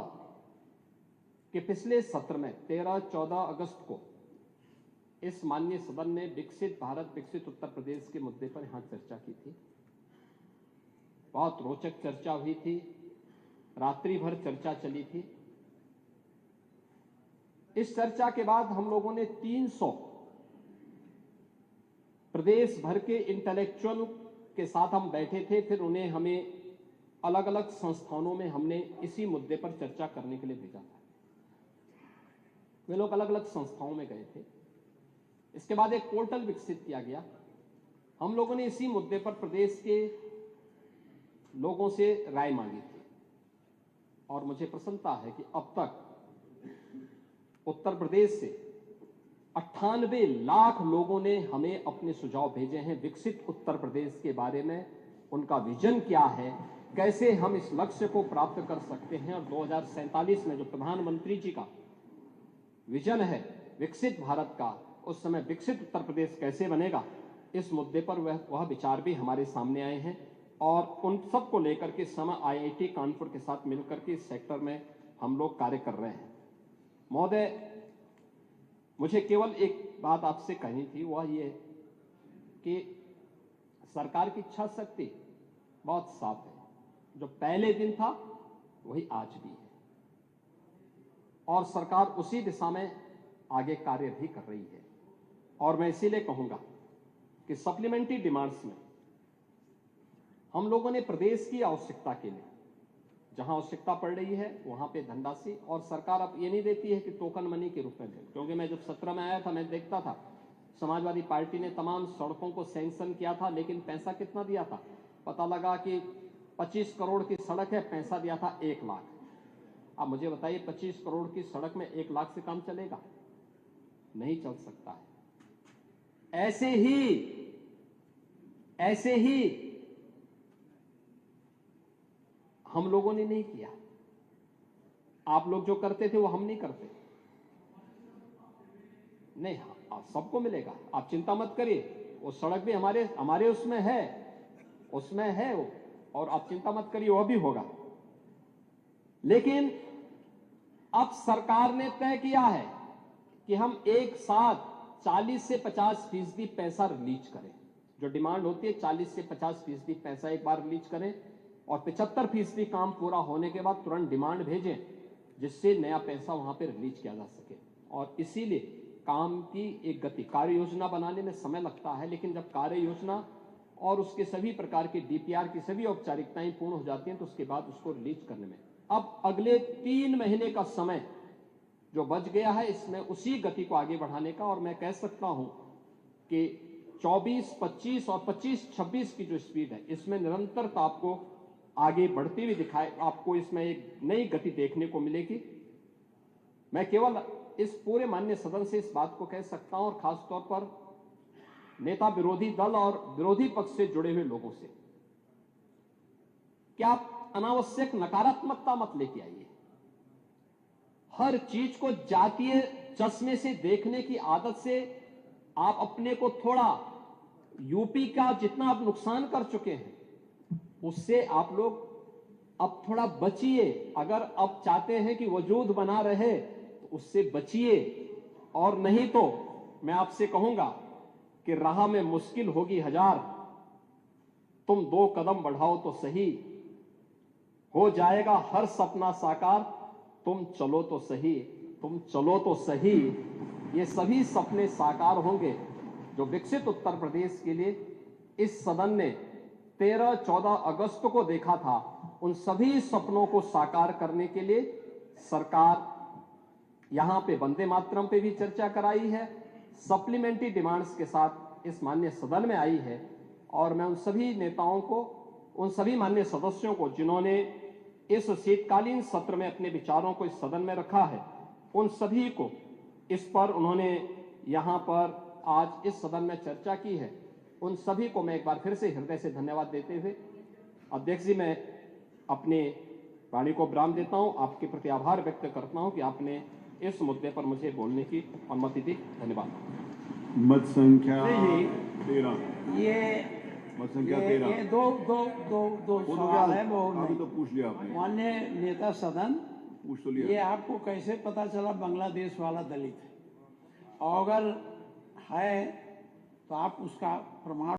कि पिछले सत्र में 13-14 अगस्त को इस माननीय सदन ने विकसित भारत, विकसित उत्तर प्रदेश के मुद्दे पर यहां चर्चा की थी। बहुत रोचक चर्चा हुई थी, रात्रि भर चर्चा चली थी। इस चर्चा के बाद हम लोगों ने 300 प्रदेश भर के इंटेलेक्चुअल के साथ हम बैठे थे। फिर उन्हें हमें अलग अलग संस्थानों में हमने इसी मुद्दे पर चर्चा करने के लिए भेजा था। वे लोग अलग अलग संस्थाओं में गए थे। इसके बाद एक पोर्टल विकसित किया गया। हम लोगों ने इसी मुद्दे पर प्रदेश के लोगों से राय मांगी थी, और मुझे प्रसन्नता है कि अब तक उत्तर प्रदेश से 98 लाख लोगों ने हमें अपने सुझाव भेजे हैं विकसित उत्तर प्रदेश के बारे में। उनका विजन क्या है, कैसे हम इस लक्ष्य को प्राप्त कर सकते हैं, और 2047 में जो प्रधानमंत्री जी का विजन है विकसित भारत का, उस समय विकसित उत्तर प्रदेश कैसे बनेगा, इस मुद्दे पर वह विचार भी हमारे सामने आए हैं। और उन सब को लेकर के समय IIT कानपुर के साथ मिलकर के इस सेक्टर में हम लोग कार्य कर रहे हैं। महोदय, मुझे केवल एक बात आपसे कहनी थी, वह ये कि सरकार की इच्छा शक्ति बहुत साफ है। जो पहले दिन था वही आज भी है, और सरकार उसी दिशा में आगे कार्य भी कर रही है। और मैं इसीलिए कहूंगा कि सप्लीमेंट्री डिमांड्स में हम लोगों ने प्रदेश की आवश्यकता के लिए, जहां आवश्यकता पड़ रही है वहां पे धनराशि, और सरकार अब ये नहीं देती है कि टोकन मनी के रूप में दे। क्योंकि मैं जब सत्र में आया था, मैं देखता था समाजवादी पार्टी ने तमाम सड़कों को सैंक्शन किया था, लेकिन पैसा कितना दिया था? पता लगा कि 25 करोड़ की सड़क है, पैसा दिया था 1 लाख। अब मुझे बताइए, 25 करोड़ की सड़क में 1 लाख से काम चलेगा? नहीं चल सकता है। ऐसे ही हम लोगों ने नहीं किया। आप लोग जो करते थे वो हम नहीं करते। नहीं, हाँ, आप सबको मिलेगा, आप चिंता मत करिए। वो सड़क भी हमारे उसमें है वो, और आप चिंता मत करिए, वो भी होगा। लेकिन अब सरकार ने तय किया है कि हम एक साथ 40 से 50% पैसा रिलीज करें। जो डिमांड होती है 40 से 50% पैसा एक बार रिलीज करें, और 75% काम पूरा होने के बाद तुरंत डिमांड भेजें, जिससे नया पैसा वहां पे रिलीज किया जा सके। और इसीलिए काम की एक गति, कार्य योजना बनाने में समय लगता है, लेकिन जब कार्य योजना और उसके सभी प्रकार के DPR की सभी औपचारिकताएं पूर्ण हो जाती हैं, तो उसके बाद उसको रिलीज करने में अब अगले 3 महीने का समय जो बच गया है, इसमें उसी गति को आगे बढ़ाने का। और मैं कह सकता हूं कि 24, 25 और 25, 26 की जो स्पीड है, इसमें निरंतरता आपको आगे बढ़ती हुई दिखाए, आपको इसमें एक नई गति देखने को मिलेगी। मैं केवल इस पूरे माननीय सदन से इस बात को कह सकता हूं, और खास तौर पर नेता विरोधी दल और विरोधी पक्ष से जुड़े हुए लोगों से, कि आप अनावश्यक नकारात्मकता मत लेके आइए। हर चीज को जातीय चश्मे से देखने की आदत से आप अपने को थोड़ा, यूपी का जितना आप नुकसान कर चुके हैं उससे आप लोग अब थोड़ा बचिए। अगर अब चाहते हैं कि वजूद बना रहे तो उससे बचिए, और नहीं तो मैं आपसे कहूंगा कि राह में मुश्किल होगी हजार, तुम 2 कदम बढ़ाओ तो सही, हो जाएगा हर सपना साकार, तुम चलो तो सही, तुम चलो तो सही। ये सभी सपने साकार होंगे जो विकसित उत्तर प्रदेश के लिए इस सदन ने 13-14 अगस्त को देखा था। उन सभी सपनों को साकार करने के लिए सरकार यहां पे वंदे मातरम पे भी चर्चा कराई है, सप्लीमेंट्री डिमांड्स के साथ इस माननीय सदन में आई है। और मैं उन सभी नेताओं को, उन सभी माननीय सदस्यों को जिन्होंने इस शीतकालीन सत्र में अपने विचारों को इस सदन में रखा है, उन सभी को इस पर उन्होंने यहां पर आज इस सदन में चर्चा की है, उन सभी को मैं एक बार फिर से हृदय से धन्यवाद देते हुए अध्यक्ष जी, मैं अपने वाणी को विराम देता हूं। आपके प्रति आभार व्यक्त करता हूं कि आपने इस मुद्दे पर मुझे बोलने की अनुमति दी। धन्यवाद। मत संख्या नहीं, 13। ये मत संख्या 13। ये दो सवाल है, वो अभी तो पूछ लिया आपने, माननीय नेता सदन, पूछ तो लिया। ये आपको कैसे पता चला बांग्लादेश वाला दलित है? और अगर है तो आप उसका प्रमाण